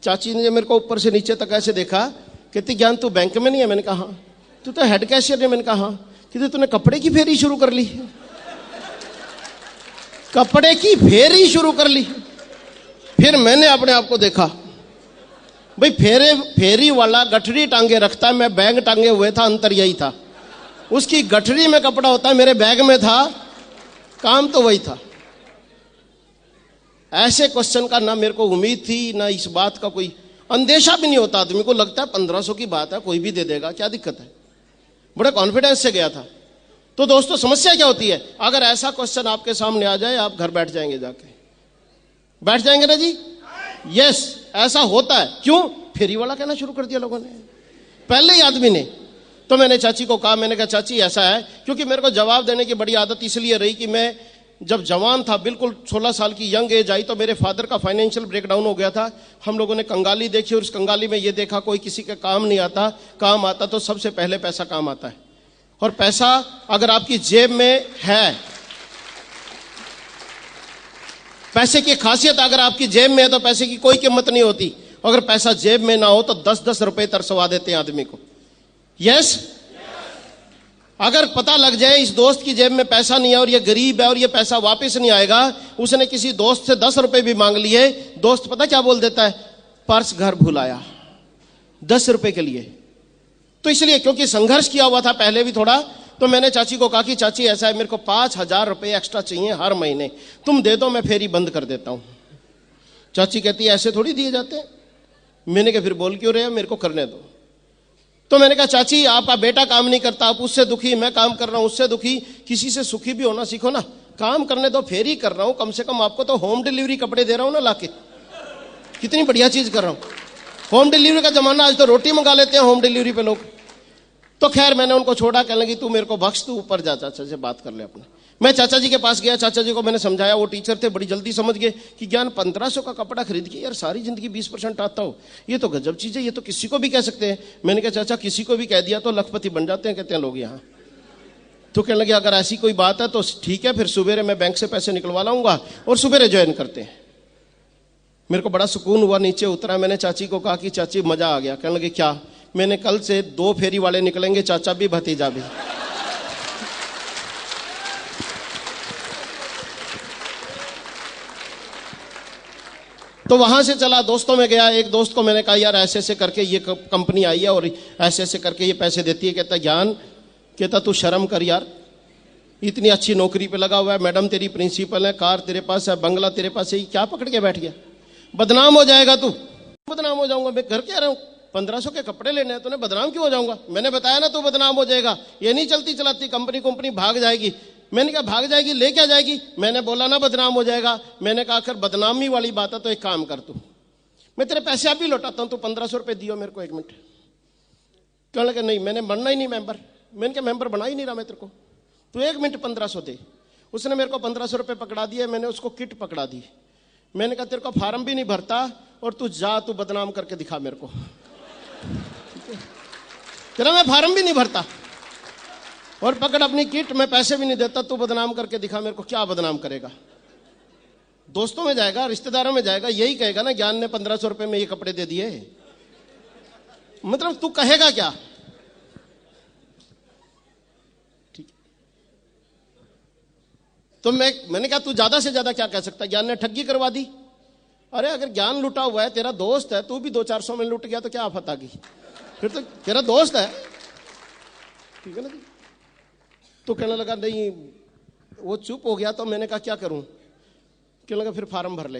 चाची ने मेरे को ऊपर से नीचे तक ऐसे देखा, कहती ज्ञान तू बैंक में नहीं है। मैंने कहा हाँ। तू तो हेड कैशियर है। मैंने कहा हाँ। कहते तूने कपड़े की फेरी शुरू कर ली। कपड़े की फेरी शुरू कर ली। फिर मैंने अपने आप को देखा, भाई फेरी वाला गठरी टांगे रखता है, मैं बैग टांगे हुए था, अंतर यही था। उसकी गठरी में कपड़ा होता है, मेरे बैग में था, काम तो वही था। ऐसे क्वेश्चन का ना मेरे को उम्मीद थी, ना इस बात का कोई अंदेशा भी नहीं होता। आदमी को लगता है 1500 की बात है, कोई भी दे देगा, क्या दिक्कत है। बड़े कॉन्फिडेंस से गया था। तो दोस्तों समस्या क्या होती है, अगर ऐसा क्वेश्चन आपके सामने आ जाए, आप घर बैठ जाएंगे, जाके बैठ जाएंगे ना जी। यस, ऐसा होता है। क्यों, फेरी वाला कहना शुरू कर दिया लोगों ने, पहले ही आदमी ने। तो मैंने चाची को कहा, मैंने कहा चाची ऐसा है, क्योंकि मेरे को जवाब देने की बड़ी आदत इसलिए रही कि मैं जब जवान था, बिल्कुल 16 साल की यंग एज आई, तो मेरे फादर का फाइनेंशियल ब्रेकडाउन हो गया था। हम लोगों ने कंगाली देखी और उस कंगाली में ये देखा कोई किसी का काम नहीं आता, काम आता तो सबसे पहले पैसा काम आता है। और पैसा अगर आपकी जेब में है, पैसे की खासियत अगर आपकी जेब में है तो पैसे की कोई कीमत नहीं होती। अगर पैसा जेब में ना हो तो 10-10 रुपए तरसवा देते हैं आदमी को। यस, अगर पता लग जाए इस दोस्त की जेब में पैसा नहीं है और ये गरीब है और ये पैसा वापस नहीं आएगा, उसने किसी दोस्त से 10 रुपए भी मांग लिए, दोस्त पता क्या बोल देता है, पर्स घर भूल आया 10 रुपए के लिए। तो इसलिए क्योंकि संघर्ष किया हुआ था पहले भी थोड़ा, तो मैंने चाची को कहा कि चाची ऐसा है, मेरे को 5000 रुपए एक्स्ट्रा चाहिए हर महीने, तुम दे दो, मैं फेरी बंद कर देता हूं। चाची कहती है ऐसे थोड़ी दिए जाते हैं। मैंने कहा फिर बोल क्यों रहे हो, मेरे को करने दो। तो मैंने कहा चाची आपका बेटा काम नहीं करता, आप उससे दुखी, मैं काम कर रहा हूं उससे दुखी, किसी से सुखी भी होना सीखो ना। काम करने दो, फेर ही कर रहा हूं, कम से कम आपको तो होम डिलीवरी कपड़े दे रहा हूं ना लाके, कितनी बढ़िया चीज कर रहा हूं। होम डिलीवरी का जमाना, आज तो रोटी मंगा लेते हैं होम डिलीवरी पे लोग। तो खैर मैंने उनको छोड़ा, कहने लगी तू मेरे को बख्श, तू ऊपर जा चाचा से बात कर ले अपने। मैं चाचा जी के पास गया, चाचा जी को मैंने समझाया, वो टीचर थे, बड़ी जल्दी समझ गए कि ज्ञान 1500 का कपड़ा खरीद के यार सारी जिंदगी 20% आता हो, ये तो गजब चीज है, ये तो किसी को भी कह सकते हैं। मैंने कहा चाचा किसी को भी कह दिया तो लखपति बन जाते हैं, कहते हैं लोग यहाँ। तो कहने लगे अगर ऐसी कोई बात है तो ठीक है, फिर सुबेरे मैं बैंक से पैसे निकलवा लाऊंगा और सुबेरे ज्वाइन करते हैं। मेरे को बड़ा सुकून हुआ, नीचे उतरा, मैंने चाची को कहा कि चाची मजा आ गया। कहने लगे क्या? मैंने कल से 2 फेरी वाले निकलेंगे, चाचा भी भतीजा भी। तो वहां से चला, दोस्तों में गया, एक दोस्त को मैंने कहा यार ऐसे ऐसे करके ये कंपनी आई है और ऐसे ऐसे करके ये पैसे देती है। कहता ज्ञान, कहता तू शर्म कर यार, इतनी अच्छी नौकरी पे लगा हुआ है, मैडम तेरी प्रिंसिपल है, कार तेरे पास है, बंगला तेरे पास है, ये क्या पकड़ के बैठ गया? बदनाम हो जाएगा तू। बदनाम हो जाऊंगा? मैं घर कह रहा हूं 1500 के कपड़े लेने हैं, तूने बदनाम क्यों हो जाऊंगा? मैंने बताया ना तू बदनाम हो जाएगा, ये नहीं चलती चलाती कंपनी भाग जाएगी। मैंने कहा भाग जाएगी, ले क्या जाएगी? मैंने बोला ना बदनाम हो जाएगा। मैंने कहा अगर बदनामी वाली बात है तो एक काम कर, तू मैं तेरे पैसे आप भी लौटाता हूं, तू 1500 रुपए दियो मेरे को, 1 मिनट। कहने लगे नहीं मैंने बनना ही नहीं मेंबर। मैंने कहा मेंबर बना ही नहीं रहा मैं तेरे को, तू 1 मिनट 1500 दे। उसने मेरे को 1500 रुपए पकड़ा दिए, मैंने उसको किट पकड़ा दी। मैंने कहा तेरे को फार्म भी नहीं भरता और तू जा, तू बदनाम करके दिखा मेरे को, तेरा मैं फार्म भी नहीं भरता और पकड़ अपनी किट, मैं पैसे भी नहीं देता, तू बदनाम करके दिखा मेरे को। क्या बदनाम करेगा? दोस्तों में जाएगा, रिश्तेदारों में जाएगा, यही कहेगा ना ज्ञान ने 1500 रुपए में ये कपड़े दे दिए, मतलब तू कहेगा क्या? ठीक। तो मैंने कहा तू ज्यादा से ज्यादा क्या कह सकता? ज्ञान ने ठगी करवा दी। अरे अगर ज्ञान लुटा हुआ है, तेरा दोस्त है, तू भी 200-400 में लुट गया तो क्या आफत आ गई? फिर तो तेरा दोस्त है, ठीक है ना। तो कहने लगा नहीं, वो चुप हो गया। तो मैंने कहा क्या करूं? कहने लगा फिर फार्म भर ले।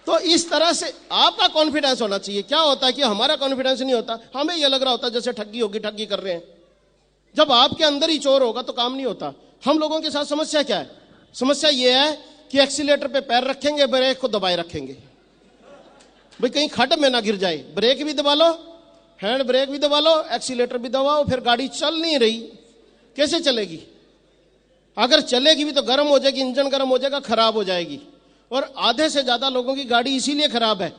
तो इस तरह से आपका कॉन्फिडेंस होना चाहिए। क्या होता है कि हमारा कॉन्फिडेंस नहीं होता, हमें यह लग रहा होता जैसे ठगी होगी, ठगी कर रहे हैं। जब आपके अंदर ही चोर होगा तो काम नहीं होता। हम लोगों के साथ समस्या क्या है? समस्या यह है कि एक्सीलेटर पे पैर रखेंगे, ब्रेक को दबाए रखेंगे, भाई कहीं खड्ड में ना गिर जाए। ब्रेक भी दबा लो, हैंड ब्रेक भी दबा लो, एक्सीलेटर भी दबाओ, फिर गाड़ी चल नहीं रही, कैसे चलेगी? अगर चलेगी भी तो गर्म हो जाएगी, इंजन गर्म हो जाएगा, खराब हो जाएगी। और आधे से ज्यादा लोगों की गाड़ी इसीलिए खराब है,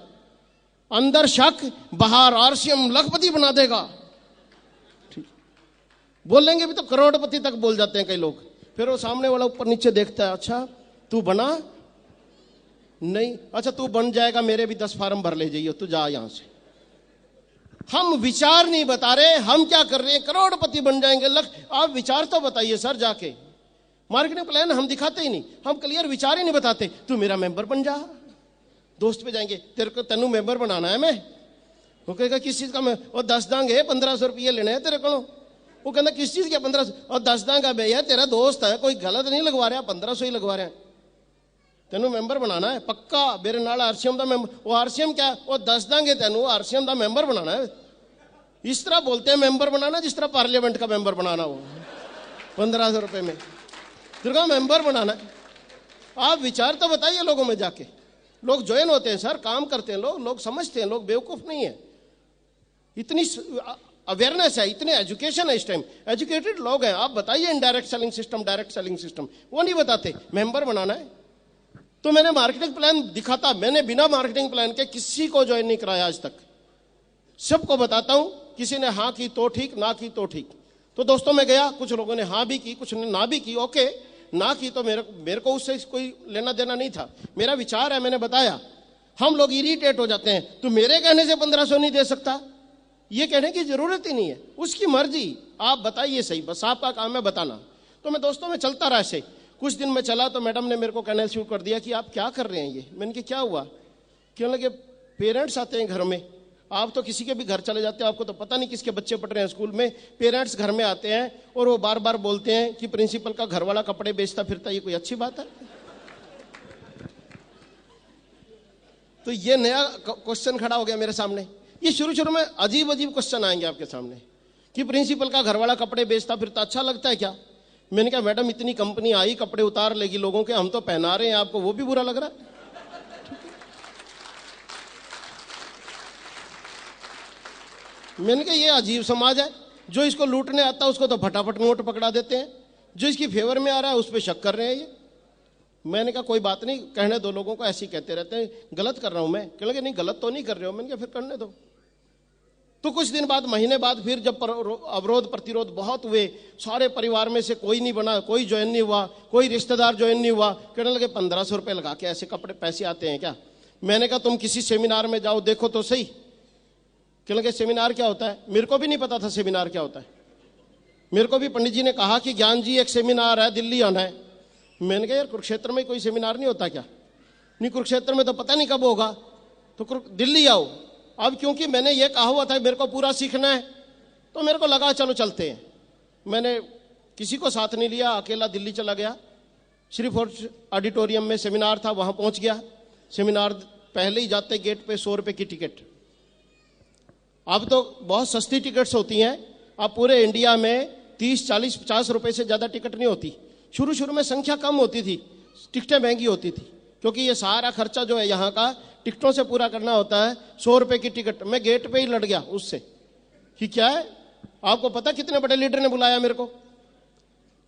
अंदर शक, बाहर आरसीएम लखपति बना देगा। ठीक, बोलेंगे भी तो करोड़पति तक बोल जाते हैं कई लोग। फिर वो सामने वाला ऊपर नीचे देखता है, अच्छा तू बना नहीं, अच्छा तू बन जाएगा, मेरे भी 10 फार्म भर ले जाइए, तू जा यहां से। हम विचार नहीं बता रहे, हम क्या कर रहे हैं? करोड़पति बन जाएंगे, आप विचार तो बताइए सर। जाके मार्केटिंग प्लान हम दिखाते ही नहीं, हम क्लियर विचार ही नहीं बताते। तू मेरा मेंबर बन जा, दोस्त पे जाएंगे, तेरे को तेनू मेंबर बनाना है। मैं वो कहेगा किस चीज का? मैं और 10 देंगे, 1500 रुपये लेने हैं तेरे को। वो कहना किस चीज के 1500? और 10 देंगे भैया, तेरा दोस्त है, कोई गलत नहीं लगवा रहा, 1500 ही लगवा रहे हैं, तेनू मेंबर बनाना है पक्का। मेरे नाल आरसीएम का मेंबर, वो आरसीएम क्या? वो 10 देंगे तेनू, आरसीएम का मेंबर बनाना है। इस तरह बोलते हैं मेंबर बनाना जिस तरह पार्लियामेंट का मेंबर बनाना हो, 1500 रुपए में तेरे को मेंबर बनाना है। आप विचार तो बताइए लोगों में जाके। लोग ज्वाइन होते हैं सर, काम करते हैं लोग समझते हैं, लोग बेवकूफ नहीं है। इतनी अवेयरनेस है, इतने एजुकेशन है इस टाइम, एजुकेटेड लोग हैं। आप बताइए indirect selling system, direct selling system, वो नहीं बताते। मेंबर बनाना है तो मैंने मार्केटिंग प्लान दिखाता, मैंने बिना मार्केटिंग प्लान के किसी को ज्वाइन नहीं कराया आज तक, सबको बताता हूं। किसी ने हाँ की तो ठीक, ना की तो ठीक। तो दोस्तों में गया, कुछ लोगों ने हाँ भी की, कुछ ने ना भी की। ओके, ना की तो मेरे को उससे कोई लेना देना नहीं था, मेरा विचार है, मैंने बताया। हम लोग इरिटेट हो जाते हैं, तो मेरे कहने से 1500 नहीं दे सकता, ये कहने की जरूरत ही नहीं है, उसकी मर्जी, आप बताइए सही, बस आपका काम है बताना। तो मैं दोस्तों में चलता रहा ऐसे। कुछ दिन में चला तो मैडम ने मेरे को कहना शुरू कर दिया कि आप क्या कर रहे हैं ये। मैंने कहा क्या हुआ? कहने लगे पेरेंट्स आते हैं घर में, आप तो किसी के भी घर चले जाते हो, आपको तो पता नहीं किसके बच्चे पढ़ रहे हैं स्कूल में। पेरेंट्स घर में आते हैं और वो बार बार बोलते हैं कि प्रिंसिपल का घर वाला कपड़े बेचता फिरता, ये कोई अच्छी बात है? तो ये नया क्वेश्चन खड़ा हो गया मेरे सामने, ये शुरू शुरू में अजीब अजीब क्वेश्चन आएंगे आपके सामने कि प्रिंसिपल का घरवाला कपड़े बेचता फिर तो अच्छा लगता है क्या? मैंने कहा मैडम इतनी कंपनी आई कपड़े उतार लेगी लोगों के, हम तो पहना रहे हैं आपको, वो भी बुरा लग रहा है? मैंने कहा ये अजीब समाज है, जो इसको लूटने आता है उसको तो फटाफट नोट पकड़ा देते हैं, जो इसकी फेवर में आ रहा है उस पर शक कर रहे हैं ये। मैंने कहा कोई बात नहीं, कहने दो लोगों को, ऐसे ही कहते रहते हैं गलत कर रहा हूं मैं। कहने लगे नहीं गलत तो नहीं कर रहे हो। मैंने कहा फिर करने दो। तो कुछ दिन बाद, महीने बाद फिर जब अवरोध प्रतिरोध बहुत हुए, सारे परिवार में से कोई नहीं बना, कोई ज्वाइन नहीं हुआ, कोई रिश्तेदार ज्वाइन नहीं हुआ। कहने लगे 1500 रुपये लगा के ऐसे कपड़े पैसे आते हैं क्या? मैंने कहा तुम किसी सेमिनार में जाओ देखो तो सही। कहने लगे सेमिनार क्या होता है? मेरे को भी नहीं पता था सेमिनार क्या होता है। मेरे को भी पंडित जी ने कहा कि ज्ञान जी एक सेमिनार है, दिल्ली आना है। मैंने कहा यार कुरुक्षेत्र में कोई सेमिनार नहीं होता क्या? नहीं कुरुक्षेत्र में तो पता नहीं कब होगा, तो दिल्ली आओ। अब क्योंकि मैंने ये कहा हुआ था मेरे को पूरा सीखना है, तो मेरे को लगा चलो चलते हैं। मैंने किसी को साथ नहीं लिया, अकेला दिल्ली चला गया। श्री फोर्ट ऑडिटोरियम में सेमिनार था, वहां पहुंच गया। सेमिनार पहले ही जाते गेट पे 100 रुपए की टिकट। अब तो बहुत सस्ती टिकट्स होती हैं, अब पूरे इंडिया में 30, 40, 50 रुपए से ज्यादा टिकट नहीं होती। शुरू शुरू में संख्या कम होती थी, टिकटें महंगी होती थी, क्योंकि ये सारा खर्चा जो है यहाँ का टिकटों से पूरा करना होता है। 100 रुपए की टिकट, मैं गेट पे ही लड़ गया उससे कि क्या है, आपको पता कितने बड़े लीडर ने बुलाया मेरे को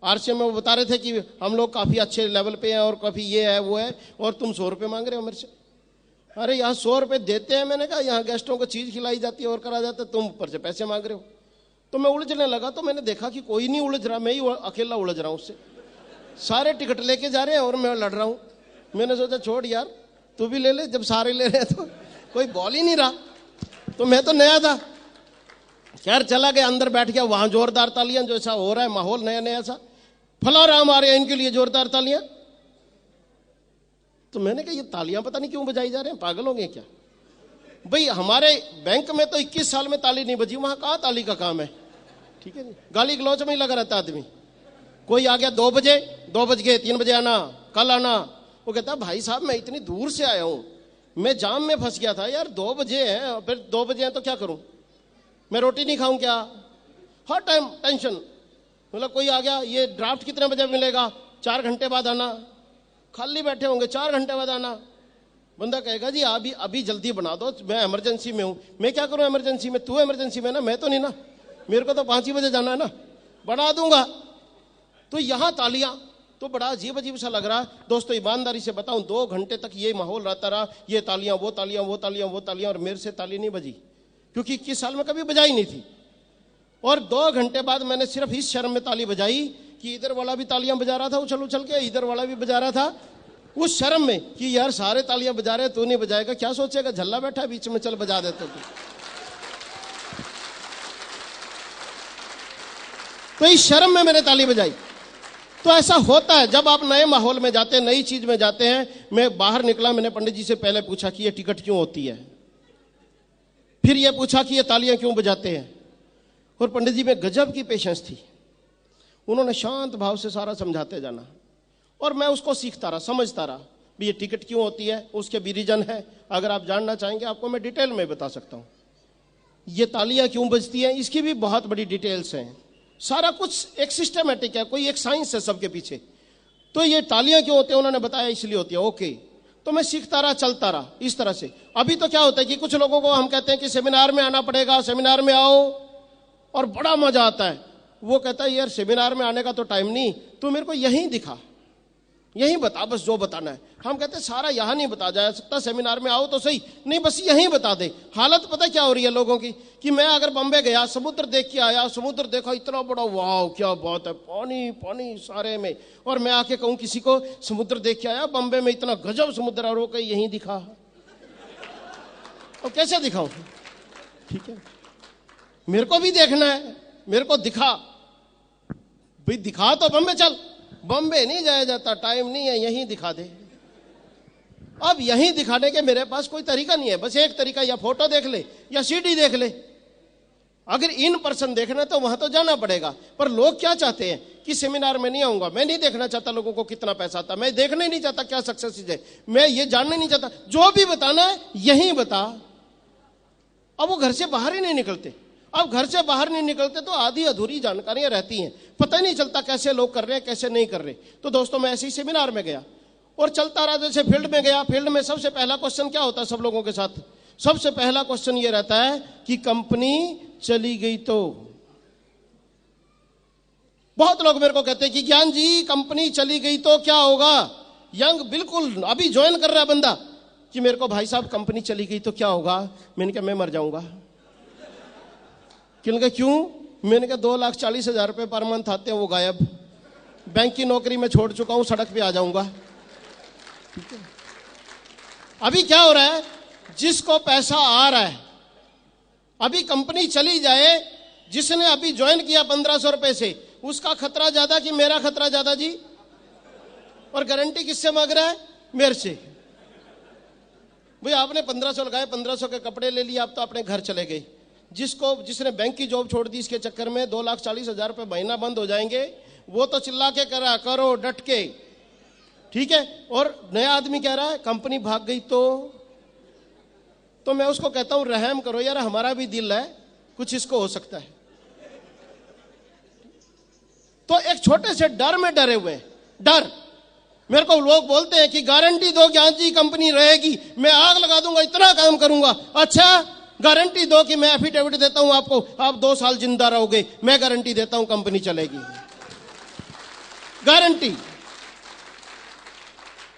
आरसीएम में। वो बता रहे थे कि हम लोग काफी अच्छे लेवल पे हैं और काफी ये है वो है, और तुम 100 रुपये मांग रहे हो मेरे से। अरे यहाँ 100 रुपये देते हैं, मैंने कहा यहाँ गेस्टों को चीज खिलाई जाती है और करा जाता है, तुम ऊपर से पैसे मांग रहे हो। तो मैं उलझने लगा, तो मैंने देखा कि कोई नहीं उलझ रहा, मैं ही अकेला उलझ रहा हूँ उससे। सारे टिकट लेके जा रहे हैं और मैं लड़ रहा हूँ। मैंने सोचा छोड़ यार तू भी ले ले, जब सारे ले रहे हैं तो कोई बोल ही नहीं रहा। तो मैं तो नया था, खैर चला गया, अंदर बैठ गया। वहां जोरदार तालियां, जो ऐसा हो रहा है माहौल नया नया सा, फला राम आ रहे हैं इनके लिए जोरदार तालियां। तो मैंने कहा ये तालियां पता नहीं क्यों बजाई जा रहे हैं, पागल हो गए क्या भाई? हमारे बैंक में तो 21 साल में ताली नहीं बजी, वहां कहां ताली का काम है? ठीक है जी, गाली गलौच में ही लगा रहता आदमी। कोई आ गया 2 बजे, 2 बज गए, 3 बजे आना, कल आना। वो कहता भाई साहब मैं इतनी दूर से आया हूं, मैं जाम में फंस गया था यार, 2 बजे हैं, फिर 2 बजे हैं तो क्या करूं, मैं रोटी नहीं खाऊं क्या? हर टाइम टेंशन। मतलब कोई आ गया, ये ड्राफ्ट कितने बजे मिलेगा? 4 घंटे बाद आना। खाली बैठे होंगे, 4 घंटे बाद आना। बंदा कहेगा जी अभी जल्दी बना दो, मैं इमरजेंसी में हूं। मैं क्या करूं इमरजेंसी में? तू इमरजेंसी में ना, मैं तो नहीं ना, मेरे को तो 5 ही बजे जाना है ना, बना दूंगा। तो यहां तालियां, तो बड़ा अजीब अजीब सा लग रहा है। दोस्तों ईमानदारी से बताऊं, 2 घंटे तक ये माहौल रहता रहा, ये तालियां वो तालियां वो तालियां वो तालियां, और मेरे से ताली नहीं बजी, क्योंकि 21 साल में कभी बजाई नहीं थी। और 2 घंटे बाद मैंने सिर्फ इस शर्म में ताली बजाई कि इधर वाला भी तालियां बजा रहा था उछल उछल के, इधर वाला भी बजा रहा था, उस शर्म में कि यार सारे तालियां बजा रहे, तू नहीं बजाएगा, क्या सोचेगा, झल्ला बैठा है बीच में, चल बजा देते तू। तो इस शर्म में मैंने ताली बजाई। तो ऐसा होता है जब आप नए माहौल में जाते हैं, नई चीज में जाते हैं। मैं बाहर निकला, मैंने पंडित जी से पहले पूछा कि ये टिकट क्यों होती है, फिर ये पूछा कि ये तालियां क्यों बजाते हैं। और पंडित जी में गजब की पेशेंस थी, उन्होंने शांत भाव से सारा समझाते जाना, और मैं उसको सीखता रहा, समझता रहा भी ये टिकट क्यों होती है, उसके भी रीजन है। अगर आप जानना चाहेंगे आपको मैं डिटेल में बता सकता हूं। ये तालियां क्यों बजती हैं, इसकी भी बहुत बड़ी डिटेल्स हैं। सारा कुछ एक सिस्टमेटिक है, कोई एक साइंस है सबके पीछे। तो ये तालियां क्यों होती है उन्होंने बताया, इसलिए होती है। ओके, तो मैं सीखता रहा, चलता रहा इस तरह से। अभी तो क्या होता है कि कुछ लोगों को हम कहते हैं कि सेमिनार में आना पड़ेगा, सेमिनार में आओ, और बड़ा मजा आता है। वो कहता है यार सेमिनार में आने का तो टाइम नहीं, तू मेरे को यहीं दिखा, यहीं बता बस जो बताना है। हम कहते हैं सारा यहाँ नहीं बता जा सकता, सेमिनार में आओ तो सही, नहीं बस यहीं बता दे। हालत पता क्या हो रही है लोगों की कि मैं अगर बॉम्बे गया, समुद्र देख के आया, समुद्र देखा इतना बड़ा, वाह क्या बात है, पानी पानी सारे में, और मैं आके कहूं किसी को समुद्र देख के आया बॉम्बे में, इतना गजब समुद्र, और वो कहीं यहीं दिखा, और कैसे दिखाऊं? ठीक है, मेरे को भी देखना है, मेरे को दिखा भाई, दिखा तो बॉम्बे चल, बॉम्बे नहीं जाया जाता, टाइम नहीं है, यहीं दिखा दे। अब यहीं दिखाने के मेरे पास कोई तरीका नहीं है, बस एक तरीका, या फोटो देख ले या सीडी देख ले। अगर इन पर्सन देखना तो वहां तो जाना पड़ेगा। पर लोग क्या चाहते हैं कि सेमिनार में नहीं आऊंगा, मैं नहीं देखना चाहता लोगों को कितना पैसा आता, मैं देखना ही नहीं चाहता क्या सक्सेस है, मैं ये जानना ही नहीं चाहता, जो भी बताना है यहीं बता। अब वो घर से बाहर ही नहीं निकलते। अब घर से बाहर नहीं निकलते तो आधी अधूरी जानकारियां रहती हैं, पता ही नहीं चलता कैसे लोग कर रहे हैं कैसे नहीं कर रहे। तो दोस्तों मैं ऐसे ही सेमिनार में गया और चलता रहा, जैसे फील्ड में गया। फील्ड में सबसे पहला क्वेश्चन क्या होता है सब लोगों के साथ? सबसे पहला क्वेश्चन ये रहता है कि कंपनी चली गई तो। बहुत लोग मेरे को कहते हैं कि ज्ञान जी कंपनी चली गई तो क्या होगा? यंग बिल्कुल अभी ज्वाइन कर रहा है बंदा कि मेरे को भाई साहब कंपनी चली गई तो क्या होगा? मैंने कहा मैं मर जाऊंगा। क्यों? मैंने कहा 2,40,000 रुपए पर मंथ आते हैं वो गायब। बैंक की नौकरी में छोड़ चुका हूं, सड़क पे आ जाऊंगा। ठीक है, अभी क्या हो रहा है? जिसको पैसा आ रहा है, अभी कंपनी चली जाए, जिसने अभी ज्वाइन किया 1,500 रुपए से, उसका खतरा ज्यादा कि मेरा खतरा ज्यादा जी? और गारंटी किससे मांग रहा है? मेरे से। भाई आपने 1,500 लगाए, 1,500 के कपड़े ले लिए, आप तो अपने घर चले गए। जिसने बैंक की जॉब छोड़ दी, इसके चक्कर में 2,40,000 रुपए महीना बंद हो जाएंगे, वो तो चिल्ला के करा करो डट के, ठीक है। और नया आदमी कह रहा है कंपनी भाग गई तो मैं उसको कहता हूं रहम करो यार, हमारा भी दिल है, कुछ इसको हो सकता है। तो एक छोटे से डर में डरे हुए हैं। डर, मेरे को लोग बोलते हैं कि गारंटी दो ज्ञान जी कंपनी रहेगी, मैं आग लगा दूंगा, इतना काम करूंगा। अच्छा गारंटी दो कि मैं एफिडेविट देता हूं आपको, आप 2 साल जिंदा रहोगे, मैं गारंटी देता हूं कंपनी चलेगी। गारंटी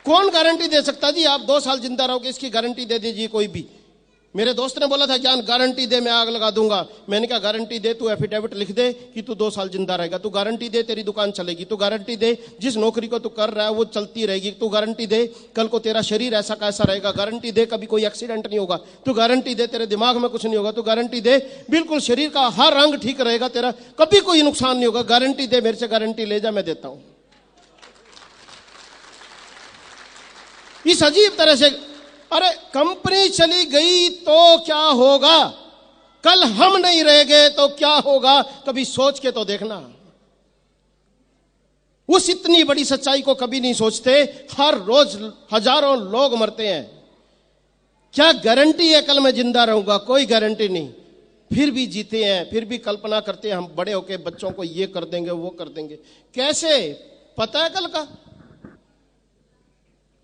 कौन गारंटी दे सकता जी? आप 2 साल जिंदा रहोगे इसकी गारंटी दे दीजिए कोई भी। मेरे दोस्त ने बोला था ज्ञान गारंटी दे मैं आग लगा दूंगा। मैंने कहा गारंटी दे, तू एफिडेविट लिख दे कि तू 2 साल जिंदा रहेगा। तू गारंटी दे तेरी दुकान चलेगी। तू गारंटी दे जिस नौकरी को तू कर रहा है वो चलती रहेगी। तू गारंटी दे कल को तेरा शरीर ऐसा कैसा रहेगा। गारंटी दे कभी कोई एक्सीडेंट नहीं होगा। तू गारंटी दे तेरे दिमाग में कुछ नहीं होगा। तू गारंटी दे बिल्कुल शरीर का हर अंग ठीक रहेगा, तेरा कभी कोई नुकसान नहीं होगा। गारंटी दे, मेरे से गारंटी ले जा, मैं देता हूं। इस अजीब तरह से, अरे कंपनी चली गई तो क्या होगा? कल हम नहीं रह गए तो क्या होगा? कभी सोच के तो देखना। उस इतनी बड़ी सच्चाई को कभी नहीं सोचते। हर रोज हजारों लोग मरते हैं। क्या गारंटी है कल मैं जिंदा रहूंगा? कोई गारंटी नहीं। फिर भी जीते हैं, फिर भी कल्पना करते हैं हम बड़े होके बच्चों को ये कर देंगे वो कर देंगे। कैसे पता है कल का?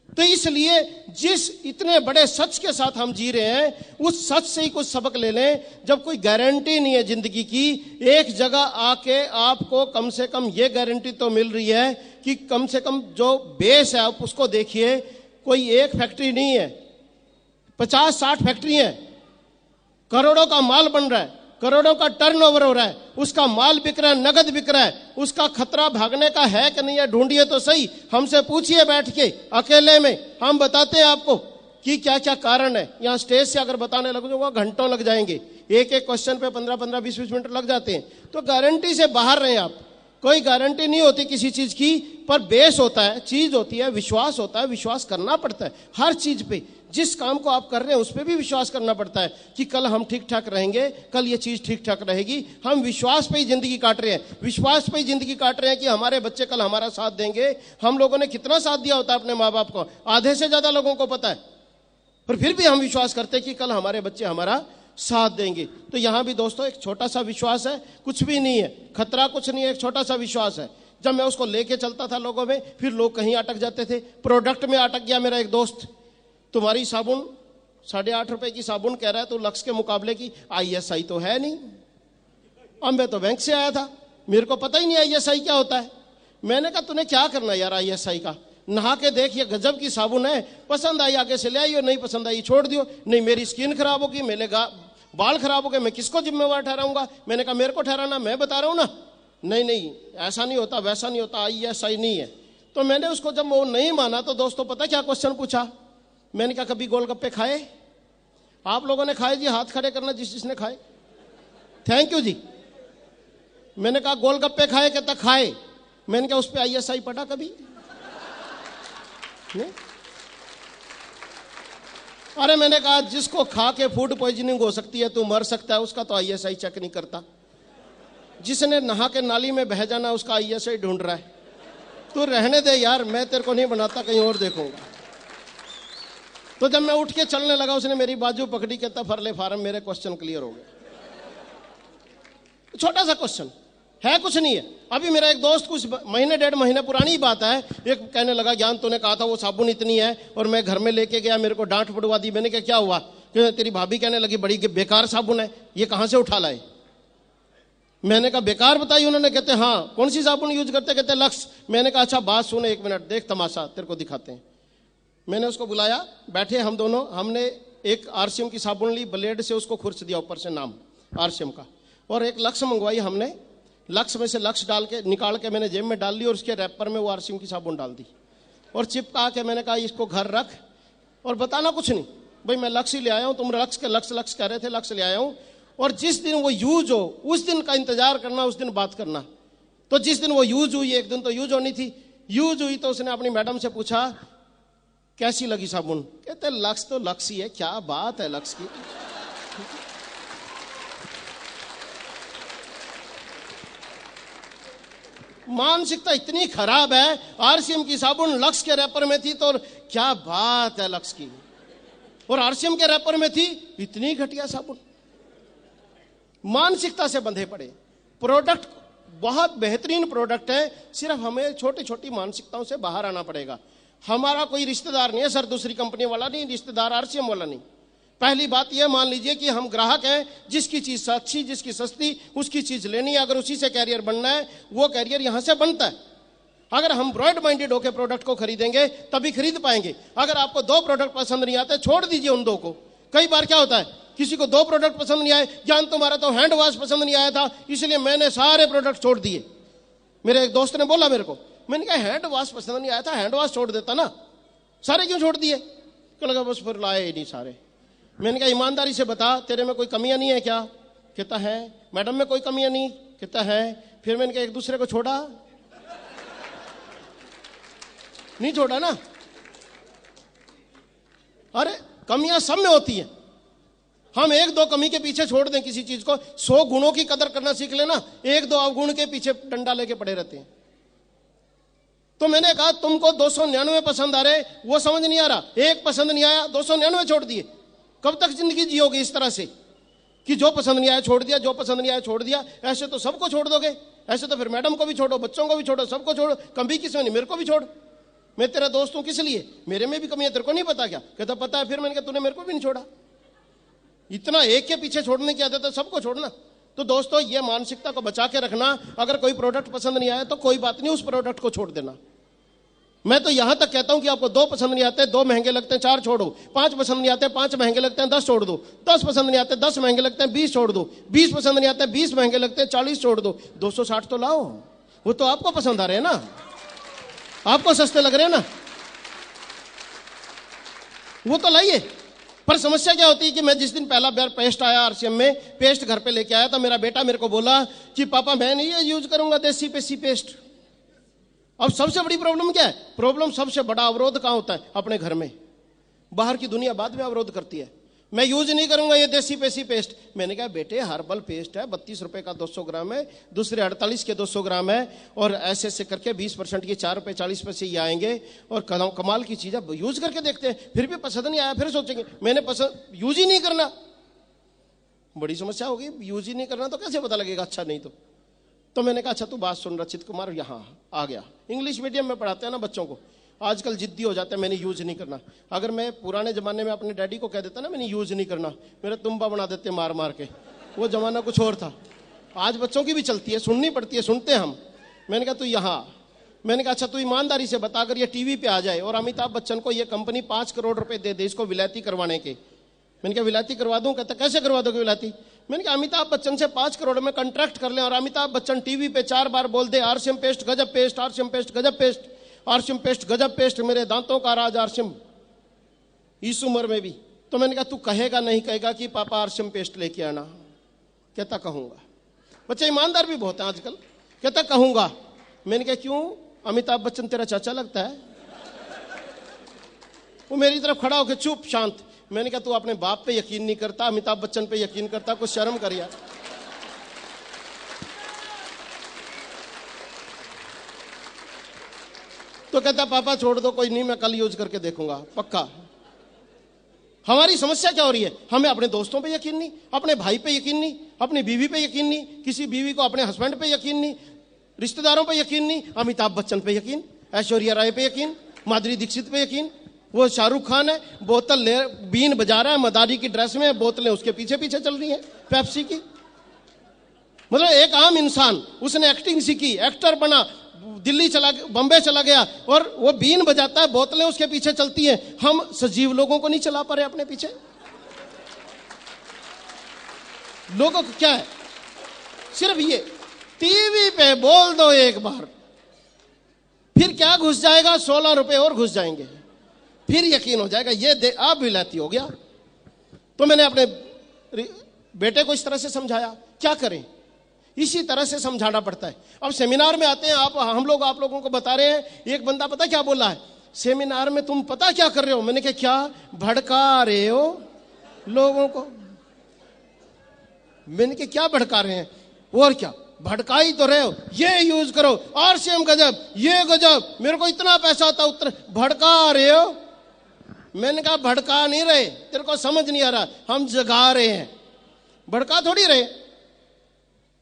तो इसलिए जिस इतने बड़े सच के साथ हम जी रहे हैं, उस सच से ही कुछ सबक ले लें। जब कोई गारंटी नहीं है जिंदगी की, एक जगह आके आपको कम से कम ये गारंटी तो मिल रही है कि कम से कम जो बेस है आप उसको देखिए। कोई एक फैक्ट्री नहीं है, 50-60 फैक्ट्री है, करोड़ों का माल बन रहा है, करोड़ों का टर्नओवर हो रहा है, उसका माल बिक रहा है, नगद बिक रहा है। उसका खतरा भागने का है कि नहीं है? ढूंढिए तो सही, हमसे पूछिए बैठ के अकेले में, हम बताते हैं आपको कि क्या क्या कारण है। यहां स्टेज से अगर बताने लग जाऊंगा घंटों लग जाएंगे। एक एक क्वेश्चन पे 15-15, 20-20 मिनट लग जाते हैं। तो गारंटी से बाहर रहे आप। कोई गारंटी नहीं होती किसी चीज की, पर बेस होता है, चीज होती है, विश्वास होता है। विश्वास करना पड़ता है हर चीज पे। जिस काम को आप कर रहे हैं उस पर भी विश्वास करना पड़ता है कि कल हम ठीक ठाक रहेंगे, कल ये चीज ठीक ठाक रहेगी। हम विश्वास पे ही जिंदगी काट रहे हैं, विश्वास पे ही जिंदगी काट रहे हैं कि हमारे बच्चे कल हमारा साथ देंगे। हम लोगों ने कितना साथ दिया होता है अपने माँ बाप को, आधे से ज्यादा लोगों को पता है, पर फिर भी हम विश्वास करते हैं कि कल हमारे बच्चे हमारा साथ देंगे। तो यहां भी दोस्तों एक छोटा सा विश्वास है, कुछ भी नहीं है, खतरा कुछ नहीं है, एक छोटा सा विश्वास है। जब मैं उसको लेके चलता था लोगों में, फिर लोग कहीं अटक जाते थे। प्रोडक्ट में अटक गया मेरा एक दोस्त, तुम्हारी साबुन 8.5 रुपए की साबुन कह रहा है तो लक्स के मुकाबले की ISI तो है नहीं। अब मैं तो बैंक से आया था, मेरे को पता ही नहीं ISI क्या होता है। मैंने कहा तूने क्या करना यार ISI का, नहा के देख ये गजब की साबुन है, पसंद आई आगे से ले आई, नहीं पसंद आई छोड़ दियो। नहीं मेरी स्किन खराब होगी, मेरे बाल खराब हो गए, मैं किसको जिम्मेवार ठहराऊंगा? मैंने कहा मेरे को ठहराना, मैं बता रहा हूं ना। नहीं नहीं ऐसा नहीं होता, वैसा नहीं होता, ISI नहीं है। तो मैंने उसको जब वो नहीं माना तो दोस्तों पता क्या क्वेश्चन पूछा? मैंने कहा कभी गोलगप्पे खाए? आप लोगों ने खाए जी, हाथ खड़े करना जिस जिसने खाए। थैंक यू जी। मैंने कहा गोलगप्पे खाए? कहता खाए। मैंने कहा उस पे ISI पढ़ा कभी? नहीं? अरे मैंने कहा जिसको खा के फूड पॉइजनिंग हो सकती है, तू मर सकता है, उसका तो ISI चेक नहीं करता। जिसने नहा के नाली में बह जाना उसका ISI ढूंढ रहा है। तू रहने दे यार, मैं तेरे को नहीं बनाता, कहीं और देखूंगा। तो जब मैं उठ के चलने लगा उसने मेरी बाजू पकड़ी, कहता फरले फार्म, मेरे क्वेश्चन क्लियर हो गए। छोटा सा क्वेश्चन है, कुछ नहीं है। अभी मेरा एक दोस्त, कुछ महीने डेढ़ महीने पुरानी बात है, एक कहने लगा ज्ञान तूने कहा था वो साबुन इतनी है, और मैं घर में लेके गया, मेरे को डांट पड़वा दी। मैंने कहा क्या हुआ? कि तेरी भाभी कहने लगी बड़ी बेकार साबुन है, ये कहां से उठा लाए? मैंने कहा बेकार बताई उन्होंने? कहते हाँ। कौन सी साबुन यूज करते? कहते लक्स। मैंने कहा अच्छा बात सुन, एक मिनट देख तमाशा तेरे को दिखाते हैं। मैंने उसको बुलाया, बैठे हम दोनों, हमने एक आरसीएम की साबुन ली, ब्लेड से उसको खुरच दिया ऊपर से नाम आरसीएम का, और एक लक्स मंगवाई हमने। लक्स में से लक्स डाल के निकाल के मैंने जेब में डाल ली, और उसके रैपर में वो आरसीएम की साबुन डाल दी और चिपका के मैंने कहा इसको घर रख और बताना कुछ नहीं, भाई मैं लक्स ही ले आया हूं, तुम लक्स के लक्स कह रहे थे, लक्स ले आया हूं, और जिस दिन वो यूज हो उस दिन का इंतजार करना, उस दिन बात करना। तो जिस दिन वो यूज हुई, एक दिन तो यूज होनी थी, यूज हुई तो उसने अपनी मैडम से पूछा कैसी लगी साबुन? कहते लक्स तो लक्स ही है, क्या बात है लक्स की। मानसिकता इतनी खराब है, आरसीएम की साबुन लक्स के रैपर में थी तो क्या बात है लक्स की, और आरसीएम के रैपर में थी इतनी घटिया साबुन। मानसिकता से बंधे पड़े। प्रोडक्ट बहुत बेहतरीन प्रोडक्ट है, सिर्फ हमें छोटी छोटी मानसिकताओं से बाहर आना पड़ेगा। हमारा कोई रिश्तेदार नहीं है सर, दूसरी कंपनी वाला नहीं, रिश्तेदार आरसीएम वाला नहीं। पहली बात यह मान लीजिए कि हम ग्राहक हैं, जिसकी चीज अच्छी, जिसकी सस्ती, उसकी चीज लेनी है। अगर उसी से कैरियर बनना है, वो कैरियर यहां से बनता है। अगर हम ब्रॉड माइंडेड होकर प्रोडक्ट को खरीदेंगे तभी खरीद पाएंगे। अगर आपको दो प्रोडक्ट पसंद नहीं आते, छोड़ दीजिए उन दो को। कई बार क्या होता है, किसी को दो प्रोडक्ट पसंद नहीं आए, ज्ञान तुम्हारा तो हैंड वॉश पसंद नहीं आया था, इसलिए मैंने सारे प्रोडक्ट छोड़ दिए। मेरे एक दोस्त ने बोला मेरे को, मैंने कहा हैंड वॉश पसंद नहीं आया था, हैंड वॉश छोड़ देता ना, सारे क्यों छोड़ दिए? क्या लगा बस फिर लाए ही नहीं सारे। मैंने कहा ईमानदारी से बता, तेरे में कोई कमियां नहीं है क्या? कहता है। मैडम में कोई कमियां नहीं? कहता है। फिर मैंने कहा एक दूसरे को छोड़ा? नहीं छोड़ा ना। अरे कमियां सब में होती हैं, हम एक दो कमी के पीछे छोड़ दें किसी चीज को, 100 गुणों की कदर करना सीख लेना, एक दो अवगुण के पीछे डंडा लेके पड़े रहते हैं। तो मैंने कहा तुमको 299 पसंद आ रहे, वो समझ नहीं आ रहा, एक पसंद नहीं आया 299 छोड़ दिए। कब तक जिंदगी जियोगे इस तरह से कि जो पसंद नहीं आया छोड़ दिया, जो पसंद नहीं आया छोड़ दिया? ऐसे तो सबको छोड़ दोगे, ऐसे तो फिर मैडम को भी छोड़ो, बच्चों को भी छोड़ो, सबको छोड़ो, कभी किसी में नहीं, मेरे को भी छोड़। मैं तेरा दोस्त हूं किस लिए? मेरे में भी कमी है, तेरे को नहीं पता क्या? कहता पता है। फिर मैंने कहा तूने मेरे को भी नहीं छोड़ा। इतना एक के पीछे छोड़ने की आदत है, सबको छोड़ना। तो दोस्तों ये मानसिकता को बचा के रखना। अगर कोई प्रोडक्ट पसंद नहीं आया तो कोई बात नहीं, उस प्रोडक्ट को छोड़ देना। मैं तो यहां तक कहता हूं कि आपको 2 पसंद नहीं आते, 2 महंगे लगते हैं, 4 छोड़ो। 5 पसंद नहीं आते, 5 महंगे लगते हैं, 10 छोड़ दो। 10 पसंद नहीं आते, 10 महंगे लगते हैं, 20 छोड़ दो। 20 पसंद नहीं आते, 20 महंगे लगते हैं, 40 छोड़ दो। 260 तो लाओ, वो तो आपको पसंद आ रहे हैं ना, आपको सस्ते लग रहे हैं ना, वो तो लाइए। पर समस्या क्या होती है कि मैं जिस दिन पहला बार पेस्ट आया आरसीएम में, पेस्ट घर पे लेके आया था, मेरा बेटा मेरे को बोला कि पापा मैं नहीं ये यूज करूंगा देसी पेसी पेस्ट। अब सबसे बड़ी प्रॉब्लम क्या है? प्रॉब्लम सबसे बड़ा अवरोध कहां होता है? अपने घर में। बाहर की दुनिया बाद में अवरोध करती है, मैं यूज नहीं करूंगा ये देसी पेसी पेस्ट। मैंने कहा बेटे हर्बल पेस्ट है, 32 रुपए का 200 ग्राम है, दूसरे 48 के 200 ग्राम है, और ऐसे ऐसे करके 20% के 4 रुपए 40 पैसे ये आएंगे, और कमाल की चीज है। यूज करके देखते हैं, फिर भी पसंद नहीं आया, फिर सोचेंगे मैंने पसंद, यूज ही नहीं करना। बड़ी समस्या होगी, यूज ही नहीं करना तो कैसे पता लगेगा अच्छा नहीं तो मैंने कहा अच्छा तू बात सुन रचित कुमार, यहाँ आ गया। इंग्लिश मीडियम में पढ़ाते हैं ना बच्चों को, आजकल जिद्दी हो जाते हैं, मैंने यूज नहीं करना। अगर मैं पुराने जमाने में अपने डैडी को कह देता ना मैंने यूज नहीं करना, मेरा तुम्बा बना देते मार मार के, वो जमाना कुछ और था। आज बच्चों की भी चलती है, सुननी पड़ती है, सुनते हैं हम। मैंने कहा तू यहाँ, मैंने कहा अच्छा तू ईमानदारी से बता, अगर ये टीवी पे आ जाए और अमिताभ बच्चन को ये कंपनी 5 करोड़ रुपए दे दे इसको विलायती करवाने के। मैंने कहा विलायती करवा दूं? कहता कैसे करवा दोगे विलायती? मैंने कहा अमिताभ बच्चन से 5 करोड़ में कॉन्ट्रैक्ट कर लें और अमिताभ बच्चन टीवी पे 4 बार बोल दे आरसीएम पेस्ट गजब पेस्ट, आरसीएम पेस्ट गजब पेस्ट, आरसीएम पेस्ट गजब पेस्ट, मेरे दांतों का राज आरसीएम, इस उम्र में भी। तो मैंने कहा तू कहेगा नहीं कहेगा कि पापा आरसीएम पेस्ट लेके आना? कहता कहूंगा। बच्चे ईमानदार भी बहुत है आजकल। कहता कहूंगा। मैंने कहा क्यों, अमिताभ बच्चन तेरा चाचा लगता है? वो मेरी तरफ खड़ा होकर चुप शांत। मैंने कहा तू अपने बाप पे यकीन नहीं करता, अमिताभ बच्चन पे यकीन करता, कुछ शर्म कर यार। तो कहता पापा छोड़ दो, कोई नहीं, मैं कल यूज करके देखूंगा पक्का। हमारी समस्या क्या हो रही है? हमें अपने दोस्तों पे यकीन नहीं, अपने भाई पे यकीन नहीं, अपनी बीवी पे यकीन नहीं, किसी बीवी को अपने हस्बैंड पे यकीन नहीं, रिश्तेदारों पे यकीन नहीं, अमिताभ बच्चन पे यकीन, ऐश्वर्या राय पे यकीन, माधुरी दीक्षित पे यकीन। वो शाहरुख खान है, बोतल ले बीन बजा रहा है, मदारी की ड्रेस में, बोतलें उसके पीछे पीछे चल रही हैं पेप्सी की। मतलब एक आम इंसान, उसने एक्टिंग सीखी, एक्टर बना, दिल्ली चला, बॉम्बे चला गया और वो बीन बजाता है, बोतलें उसके पीछे चलती हैं। हम सजीव लोगों को नहीं चला पा रहे अपने पीछे। लोगों को क्या है, सिर्फ ये टीवी पे बोल दो एक बार, फिर क्या घुस जाएगा, 16 रुपए और घुस जाएंगे, फिर यकीन हो जाएगा ये आप विलायती हो गया। तो मैंने अपने बेटे को इस तरह से समझाया, क्या करें, इसी तरह से समझाना पड़ता है। अब सेमिनार में आते हैं, हम लोग आप लोगों को बता रहे हैं। एक बंदा पता क्या बोला है, सेमिनार में तुम पता क्या कर रहे हो? मैंने कहा क्या? भड़का रहे हो लोगों को। मैंने कहा क्या भड़का रहे हैं? और क्या भड़का ही तो रहे हो, ये यूज करो, आरसीएम गजब, ये गजब, मेरे को इतना पैसा आता, उतना भड़का रहे हो। मैंने कहा भड़का नहीं रहे, तेरे को समझ नहीं आ रहा, हम जगा रहे हैं, भड़का थोड़ी रहे,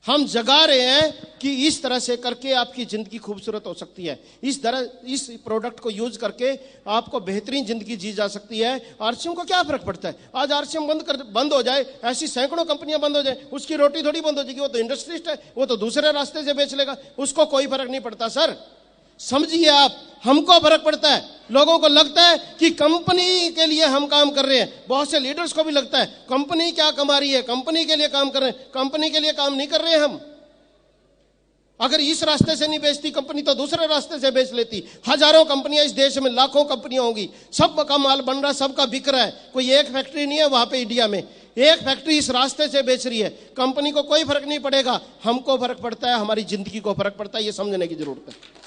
हम जगा रहे हैं कि इस तरह से करके आपकी जिंदगी खूबसूरत हो सकती है, इस इस प्रोडक्ट को यूज करके आपको बेहतरीन जिंदगी जी जा सकती है। आरसीएम को क्या फर्क पड़ता है? आज आरसीएम बंद हो जाए, ऐसी सैकड़ों कंपनियां बंद हो जाए, उसकी रोटी थोड़ी बंद हो जाएगी। वो तो इंडस्ट्रिस्ट है, वो तो दूसरे रास्ते से बेच लेगा, उसको कोई फर्क नहीं पड़ता। सर समझिए आप, हमको फर्क पड़ता है। लोगों को लगता है कि कंपनी के लिए हम काम कर रहे हैं, बहुत से लीडर्स को भी लगता है कंपनी क्या कमा रही है, कंपनी के लिए काम कर रहे हैं। कंपनी के लिए काम नहीं कर रहे हैं हम। अगर इस रास्ते से नहीं बेचती कंपनी तो दूसरे रास्ते से बेच लेती। हजारों कंपनियां इस देश में, लाखों कंपनियां होंगी, सबका माल बन रहा है, सबका बिक रहा है। कोई एक फैक्ट्री नहीं है वहां पे इंडिया में, एक फैक्ट्री इस रास्ते से बेच रही है। कंपनी को कोई फर्क नहीं पड़ेगा, हमको फर्क पड़ता है, हमारी जिंदगी को फर्क पड़ता है। ये समझने की जरूरत है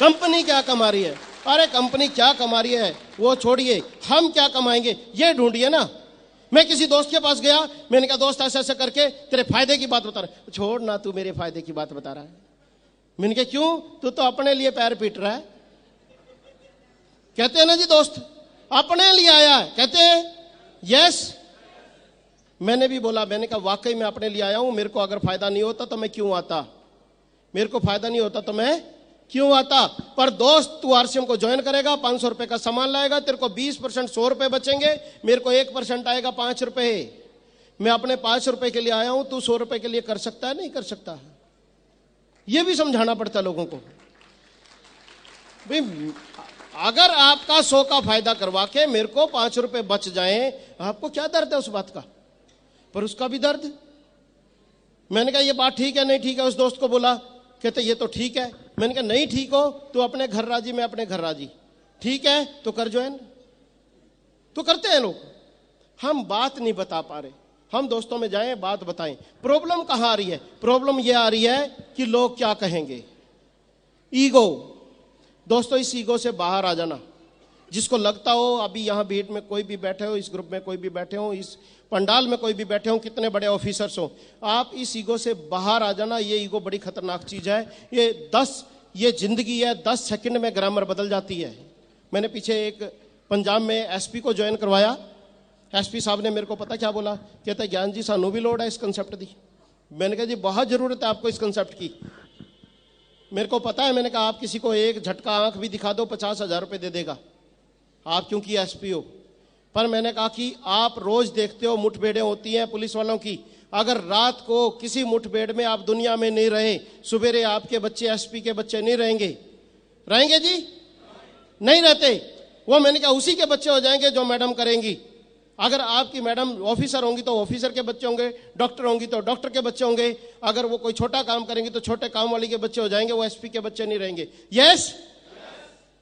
कंपनी क्या कमा रही है। अरे कंपनी क्या कमा रही है वो छोड़िए, हम क्या कमाएंगे ये ढूंढिए ना। मैं किसी दोस्त के पास गया, मैंने कहा दोस्त ऐसे ऐसे करके तेरे फायदे की बात बता रहा है। छोड़ ना, तू मेरे फायदे की बात बता रहा है। मैंने कहा क्यों? तू तो अपने लिए पैर पीट रहा है। कहते हैं ना जी दोस्त, अपने लिए आया है, कहते हैं यस। मैंने भी बोला, मैंने कहा वाकई मैं अपने लिए आया हूं, मेरे को अगर फायदा नहीं होता तो मैं क्यों आता, मेरे को फायदा नहीं होता तो मैं क्यों आता। पर दोस्त तू आरसीएम को ज्वाइन करेगा, 500 रुपए का सामान लाएगा, तेरे को 20% 100 रुपए बचेंगे, मेरे को 1% आएगा 5 रुपए। मैं अपने 5 रुपए के लिए आया हूं, तू 100 रुपए के लिए कर सकता है? नहीं कर सकता। यह भी समझाना पड़ता है लोगों को। भाई अगर आपका 100 का फायदा करवा के मेरे को 5 रुपए बच जाए, आपको क्या दर्द है उस बात का? पर उसका भी दर्द। मैंने कहा ये बात ठीक है नहीं ठीक है, उस दोस्त को बोला, कहते ये तो ठीक है। मैंने कहा नहीं ठीक हो तो अपने घर राजी, मैं अपने घर राजी। ठीक है तो कर ज्वाइन। तो करते हैं लोग। हम बात नहीं बता पा रहे, हम दोस्तों में जाएं बात बताएं। प्रॉब्लम कहां आ रही है? प्रॉब्लम यह आ रही है कि लोग क्या कहेंगे, ईगो। दोस्तों इस ईगो से बाहर आ जाना। जिसको लगता हो अभी यहां भीड़ में कोई भी बैठे हो, इस ग्रुप में कोई भी बैठे हो, इस पंडाल में कोई भी बैठे हो, कितने बड़े ऑफिसर्स हो, आप इस ईगो से बाहर आ जाना। ये ईगो बड़ी खतरनाक चीज है। ये जिंदगी है, 10 सेकंड में ग्रामर बदल जाती है। मैंने पीछे एक पंजाब में एसपी को ज्वाइन करवाया। एसपी साहब ने मेरे को पता क्या बोला, कहता ज्ञान जी सानू भी लोड़ है इस कंसेप्ट की। मैंने कहा जी बहुत जरूरत है आपको इस कंसेप्ट की। मेरे को पता है, मैंने कहा आप किसी को एक झटका आंख भी दिखा दो 50,000 रुपए दे देगा, आप क्योंकि एसपी हो। पर मैंने कहा कि आप रोज देखते हो मुठभेड़ें होती हैं पुलिस वालों की। अगर रात को किसी मुठभेड़ में आप दुनिया में नहीं रहे, सुबेरे आपके बच्चे एसपी के बच्चे नहीं रहेंगे। रहेंगे जी? नहीं रहते। वो मैंने कहा उसी के बच्चे हो जाएंगे जो मैडम करेंगी। अगर आपकी मैडम ऑफिसर होंगी तो ऑफिसर के बच्चे होंगे, डॉक्टर होंगी तो डॉक्टर के बच्चे होंगे। अगर वो कोई छोटा काम करेंगी तो छोटे काम वाली के बच्चे हो जाएंगे, वो एसपी के बच्चे नहीं रहेंगे। यस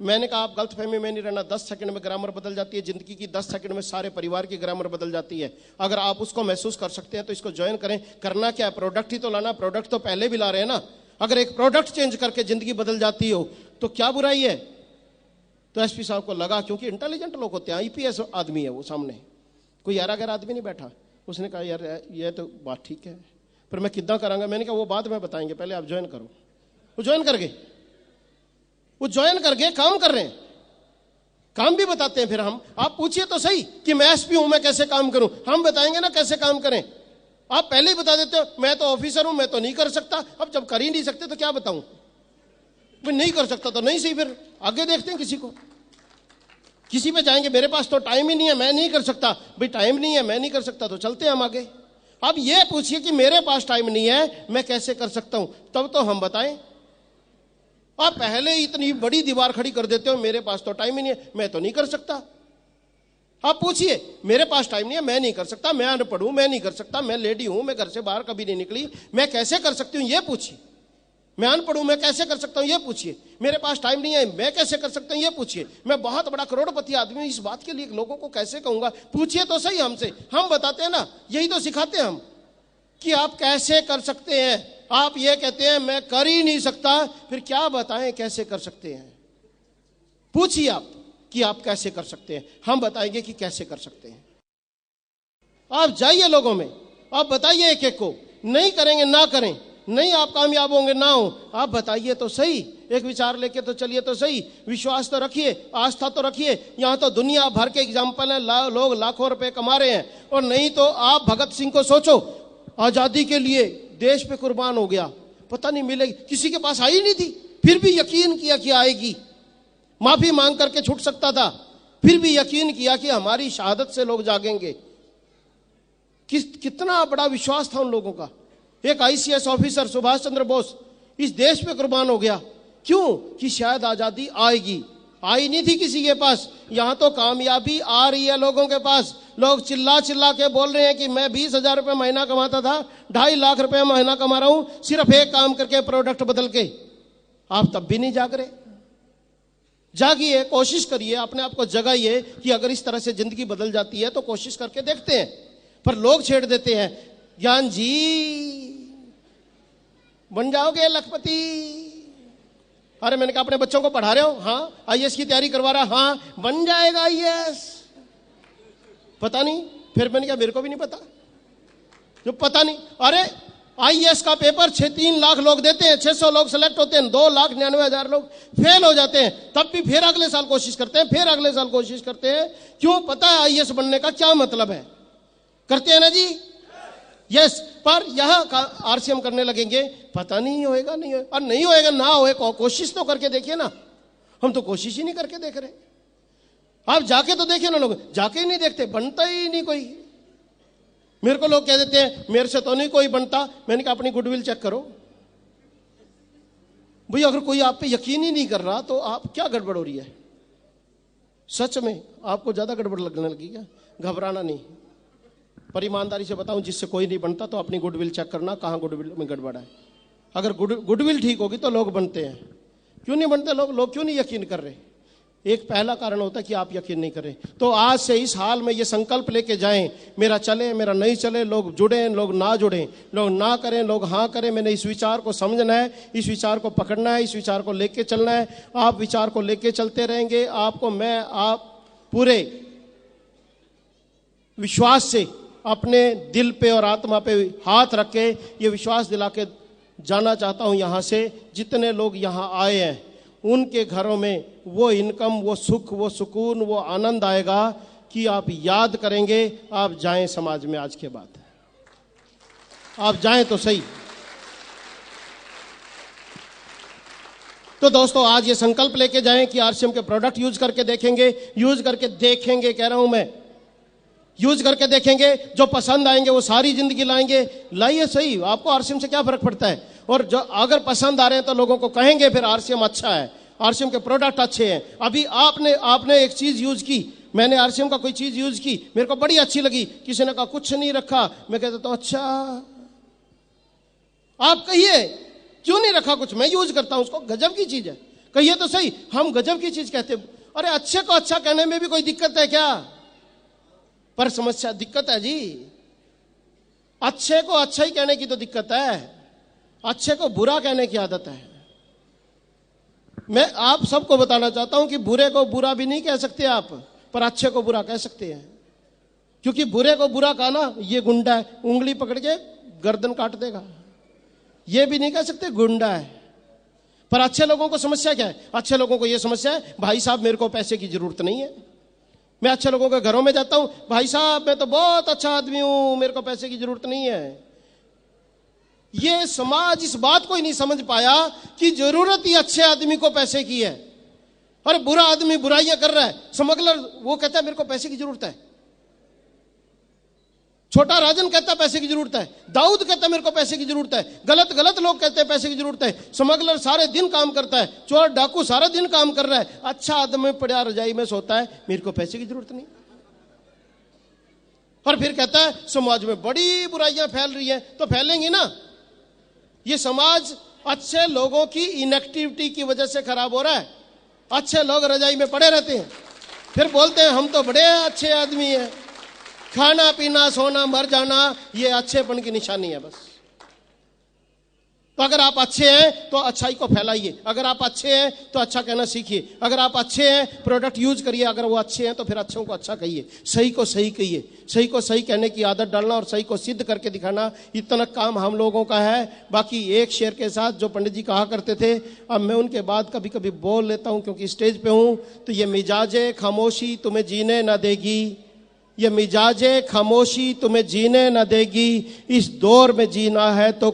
मैंने कहा आप गलतफहमी में नहीं रहना। 10 सेकंड में ग्रामर बदल जाती है जिंदगी की, 10 सेकंड में सारे परिवार की ग्रामर बदल जाती है। अगर आप उसको महसूस कर सकते हैं तो इसको ज्वाइन करें। करना क्या है, प्रोडक्ट ही तो लाना। प्रोडक्ट तो पहले भी ला रहे हैं ना। अगर एक प्रोडक्ट चेंज करके जिंदगी बदल जाती हो तो क्या बुराई है? तो एसपी साहब को लगा, क्योंकि इंटेलिजेंट लोग होते हैं, आईपीएस आदमी है वो, सामने कोई यारा गैर आदमी नहीं बैठा। उसने कहा यार ये तो बात ठीक है, पर मैं कितना करांगा। मैंने कहा वो बाद में बताएंगे, पहले आप ज्वाइन करो। वो ज्वाइन कर गए, वो ज्वाइन करके काम कर रहे हैं। काम भी बताते हैं फिर हम। आप पूछिए तो सही कि मैं एसपी हूं, मैं कैसे काम करूं, हम बताएंगे ना कैसे काम करें। आप पहले ही बता देते हो मैं तो ऑफिसर हूं, मैं तो नहीं कर सकता। अब जब कर ही नहीं सकते तो क्या बताऊं, मैं नहीं कर सकता तो नहीं सही, फिर आगे देखते हैं किसी पे जाएंगे। मेरे पास तो टाइम ही नहीं है, मैं नहीं कर सकता। भाई टाइम नहीं है, मैं नहीं कर सकता, तो चलते हैं हम आगे। अब ये पूछिए कि मेरे पास टाइम नहीं है, मैं कैसे कर सकता हूं, तब तो हम बताएं। आप पहले इतनी बड़ी दीवार खड़ी कर देते हो, मेरे पास तो टाइम ही नहीं है, मैं तो नहीं कर सकता। आप पूछिए मेरे पास टाइम नहीं है, मैं नहीं कर सकता, मैं अनपढ़ हूं, मैं नहीं कर सकता, मैं लेडी हूं, मैं घर से बाहर कभी नहीं निकली, मैं कैसे कर सकती हूं, ये पूछिए। मैं अनपढ़ हूं, मैं कैसे कर सकता हूं, ये पूछिए। मेरे पास टाइम नहीं है, मैं कैसे कर सकता हूं, ये पूछिए। मैं बहुत बड़ा करोड़पति आदमी हूं, इस बात के लिए लोगों को कैसे कहूंगा, पूछिए तो सही हमसे। हम बताते हैं ना, यही तो सिखाते हैं हम कि आप कैसे कर सकते हैं। आप ये कहते हैं मैं कर ही नहीं सकता, फिर क्या बताएं कैसे कर सकते हैं। पूछिए आप कि आप कैसे कर सकते हैं, हम बताएंगे कि कैसे कर सकते हैं। आप जाइए लोगों में, आप बताइए एक एक को। नहीं करेंगे ना करें, नहीं आप कामयाब होंगे ना हो, आप बताइए तो सही। एक विचार लेके तो चलिए तो सही, विश्वास तो रखिए, आस्था तो रखिए। यहां तो दुनिया भर के एग्जाम्पल है, लोग लाखों रुपए कमा रहे हैं। और नहीं तो आप भगत सिंह को सोचो, आजादी के लिए देश पे कुर्बान हो गया, पता नहीं मिलेगी, किसी के पास आई नहीं थी, फिर भी यकीन किया कि आएगी। माफी मांग करके छूट सकता था, फिर भी यकीन किया कि हमारी शहादत से लोग जागेंगे। कितना बड़ा विश्वास था उन लोगों का। एक आईसीएस ऑफिसर सुभाष चंद्र बोस इस देश पे कुर्बान हो गया, क्यों? कि शायद आजादी आएगी। आई नहीं थी किसी के पास, यहां तो कामयाबी आ रही है लोगों के पास। लोग चिल्ला चिल्ला के बोल रहे हैं कि मैं 20,000 रुपये महीना कमाता था, 2.5 लाख रुपए महीना कमा रहा हूं, सिर्फ एक काम करके, प्रोडक्ट बदल के। आप तब भी नहीं जाग रहे। जागिए, कोशिश करिए, अपने आप को जगाइए कि अगर इस तरह से जिंदगी बदल जाती है तो कोशिश करके देखते हैं। पर लोग छेड़ देते हैं, ज्ञान जी बन जाओगे लखपति। अरे मैंने कहा अपने बच्चों को पढ़ा रहे हो? हाँ। आईएएस की तैयारी करवा रहा? हाँ। बन जाएगा आईएएस? पता नहीं। फिर मैंने कहा मेरे को भी नहीं पता, जो पता नहीं। अरे आईएएस का पेपर 3 लाख लोग देते हैं, 600 लोग सेलेक्ट होते हैं, 2,99,000 लोग फेल हो जाते हैं, तब भी फिर अगले साल कोशिश करते हैं, फिर अगले साल कोशिश करते हैं। क्यों? पता है आईएएस बनने का क्या मतलब है। करते हैं ना जी? यस। पर यह आरसीएम करने लगेंगे, पता नहीं होएगा, नहीं होएगा। और नहीं होएगा ना होए, कोशिश तो करके देखिए ना। हम तो कोशिश ही नहीं करके देख रहे। आप जाके तो देखिए ना, लोग जाके ही नहीं देखते, बनता ही नहीं कोई। मेरे को लोग कह देते हैं मेरे से तो नहीं कोई बनता। मैंने कहा अपनी गुडविल चेक करो भाई, अगर कोई आप पे यकीन ही नहीं कर रहा तो आप क्या गड़बड़ हो रही है। सच में आपको ज्यादा गड़बड़ लगने लगी क्या? घबराना नहीं। पर ईमानदारी से बताऊं, जिससे कोई नहीं बनता तो अपनी गुडविल चेक करना, कहां गुडविल में गड़बड़ है। अगर गुडविल ठीक होगी तो लोग बनते हैं। क्यों नहीं बनते लोग क्यों नहीं यकीन कर रहे? एक पहला कारण होता है कि आप यकीन नहीं करें। तो आज से इस हाल में ये संकल्प लेके जाएं, मेरा चले मेरा नहीं चले, लोग जुड़ें लोग ना जुड़ें, लोग ना करें लोग हाँ करें। मैंने इस विचार को समझना है, इस विचार को पकड़ना है, इस विचार को लेके चलना है। आप विचार को लेके चलते रहेंगे, आपको मैं आप पूरे विश्वास से अपने दिल पे और आत्मा पे हाथ रख के ये विश्वास दिला के जाना चाहता हूं यहां से। जितने लोग यहां आए हैं उनके घरों में वो इनकम, वो सुख, वो सुकून, वो आनंद आएगा कि आप याद करेंगे। आप जाएं समाज में, आज के बाद आप जाएं तो सही। तो दोस्तों आज ये संकल्प लेके जाएं कि आरसीएम के प्रोडक्ट यूज करके देखेंगे, यूज करके देखेंगे, कह रहा हूं मैं, यूज करके देखेंगे। जो पसंद आएंगे वो सारी जिंदगी लाएंगे। लाइए सही, आपको आरसीएम से क्या फर्क पड़ता है। और जो अगर पसंद आ रहे हैं तो लोगों को कहेंगे फिर आरसीएम अच्छा है, आरसीएम के प्रोडक्ट अच्छे हैं। अभी आपने एक चीज यूज की, मैंने आरसीएम का कोई चीज यूज की, मेरे को बड़ी अच्छी लगी, किसी ने कहा कुछ नहीं रखा, मैं कहता तो अच्छा। आप कहिए क्यों नहीं रखा कुछ, मैं यूज करता हूं उसको, गजब की चीज है, कहिए तो सही। हम गजब की चीज कहते हैं। अरे अच्छे को अच्छा कहने में भी कोई दिक्कत है क्या? पर समस्या दिक्कत है जी, अच्छे को अच्छा ही कहने की तो दिक्कत है, अच्छे को बुरा कहने की आदत है। मैं आप सबको बताना चाहता हूं कि बुरे को बुरा भी नहीं कह सकते आप, पर अच्छे को बुरा कह सकते हैं। क्योंकि बुरे को बुरा कहा ना, ये गुंडा है, उंगली पकड़ के गर्दन काट देगा, ये भी नहीं कह सकते गुंडा है। पर अच्छे लोगों को समस्या क्या है? अच्छे लोगों को यह समस्या है, भाई साहब मेरे को पैसे की जरूरत नहीं है। मैं अच्छे लोगों के घरों में जाता हूं, भाई साहब मैं तो बहुत अच्छा आदमी हूं, मेरे को पैसे की जरूरत नहीं है। ये समाज इस बात को ही नहीं समझ पाया कि जरूरत ही अच्छे आदमी को पैसे की है। और बुरा आदमी बुराइयां कर रहा है, स्मगलर, वो कहता है मेरे को पैसे की जरूरत है। छोटा राजन कहता है पैसे की जरूरत है, दाऊद कहता है मेरे को पैसे की जरूरत है, गलत गलत लोग कहते हैं पैसे की जरूरत है, स्मगलर सारे दिन काम करता है, चोर डाकू सारा दिन काम कर रहा है, अच्छा आदमी पड़ा रजाई में सोता है, मेरे को पैसे की जरूरत नहीं। और फिर कहता है समाज में बड़ी बुराइयां फैल रही हैं, तो फैलेंगी ना। ये समाज अच्छे लोगों की इनएक्टिविटी की वजह से खराब हो रहा है। अच्छे लोग रजाई में पड़े रहते हैं, फिर बोलते हैं हम तो बड़े अच्छे आदमी हैं। खाना पीना सोना मर जाना ये अच्छेपन की निशानी है बस। तो अगर आप अच्छे हैं तो अच्छाई को फैलाइए, अगर आप अच्छे हैं तो अच्छा कहना सीखिए, अगर आप अच्छे हैं प्रोडक्ट यूज करिए, अगर वो अच्छे हैं तो फिर अच्छों को अच्छा कहिए, सही को सही कहिए, सही को सही कहने की आदत डालना और सही को सिद्ध करके दिखाना, इतना काम हम लोगों का है। बाकी एक शेर के साथ जो पंडित जी कहा करते थे, अब मैं उनके बाद कभी कभी बोल लेता हूं क्योंकि स्टेज पे हूं। तो ये मिजाजे खामोशी तुम्हें जीने न देगी, ये मिजाजे खामोशी तुम्हें जीने न देगी, इस दौर में जीना है तो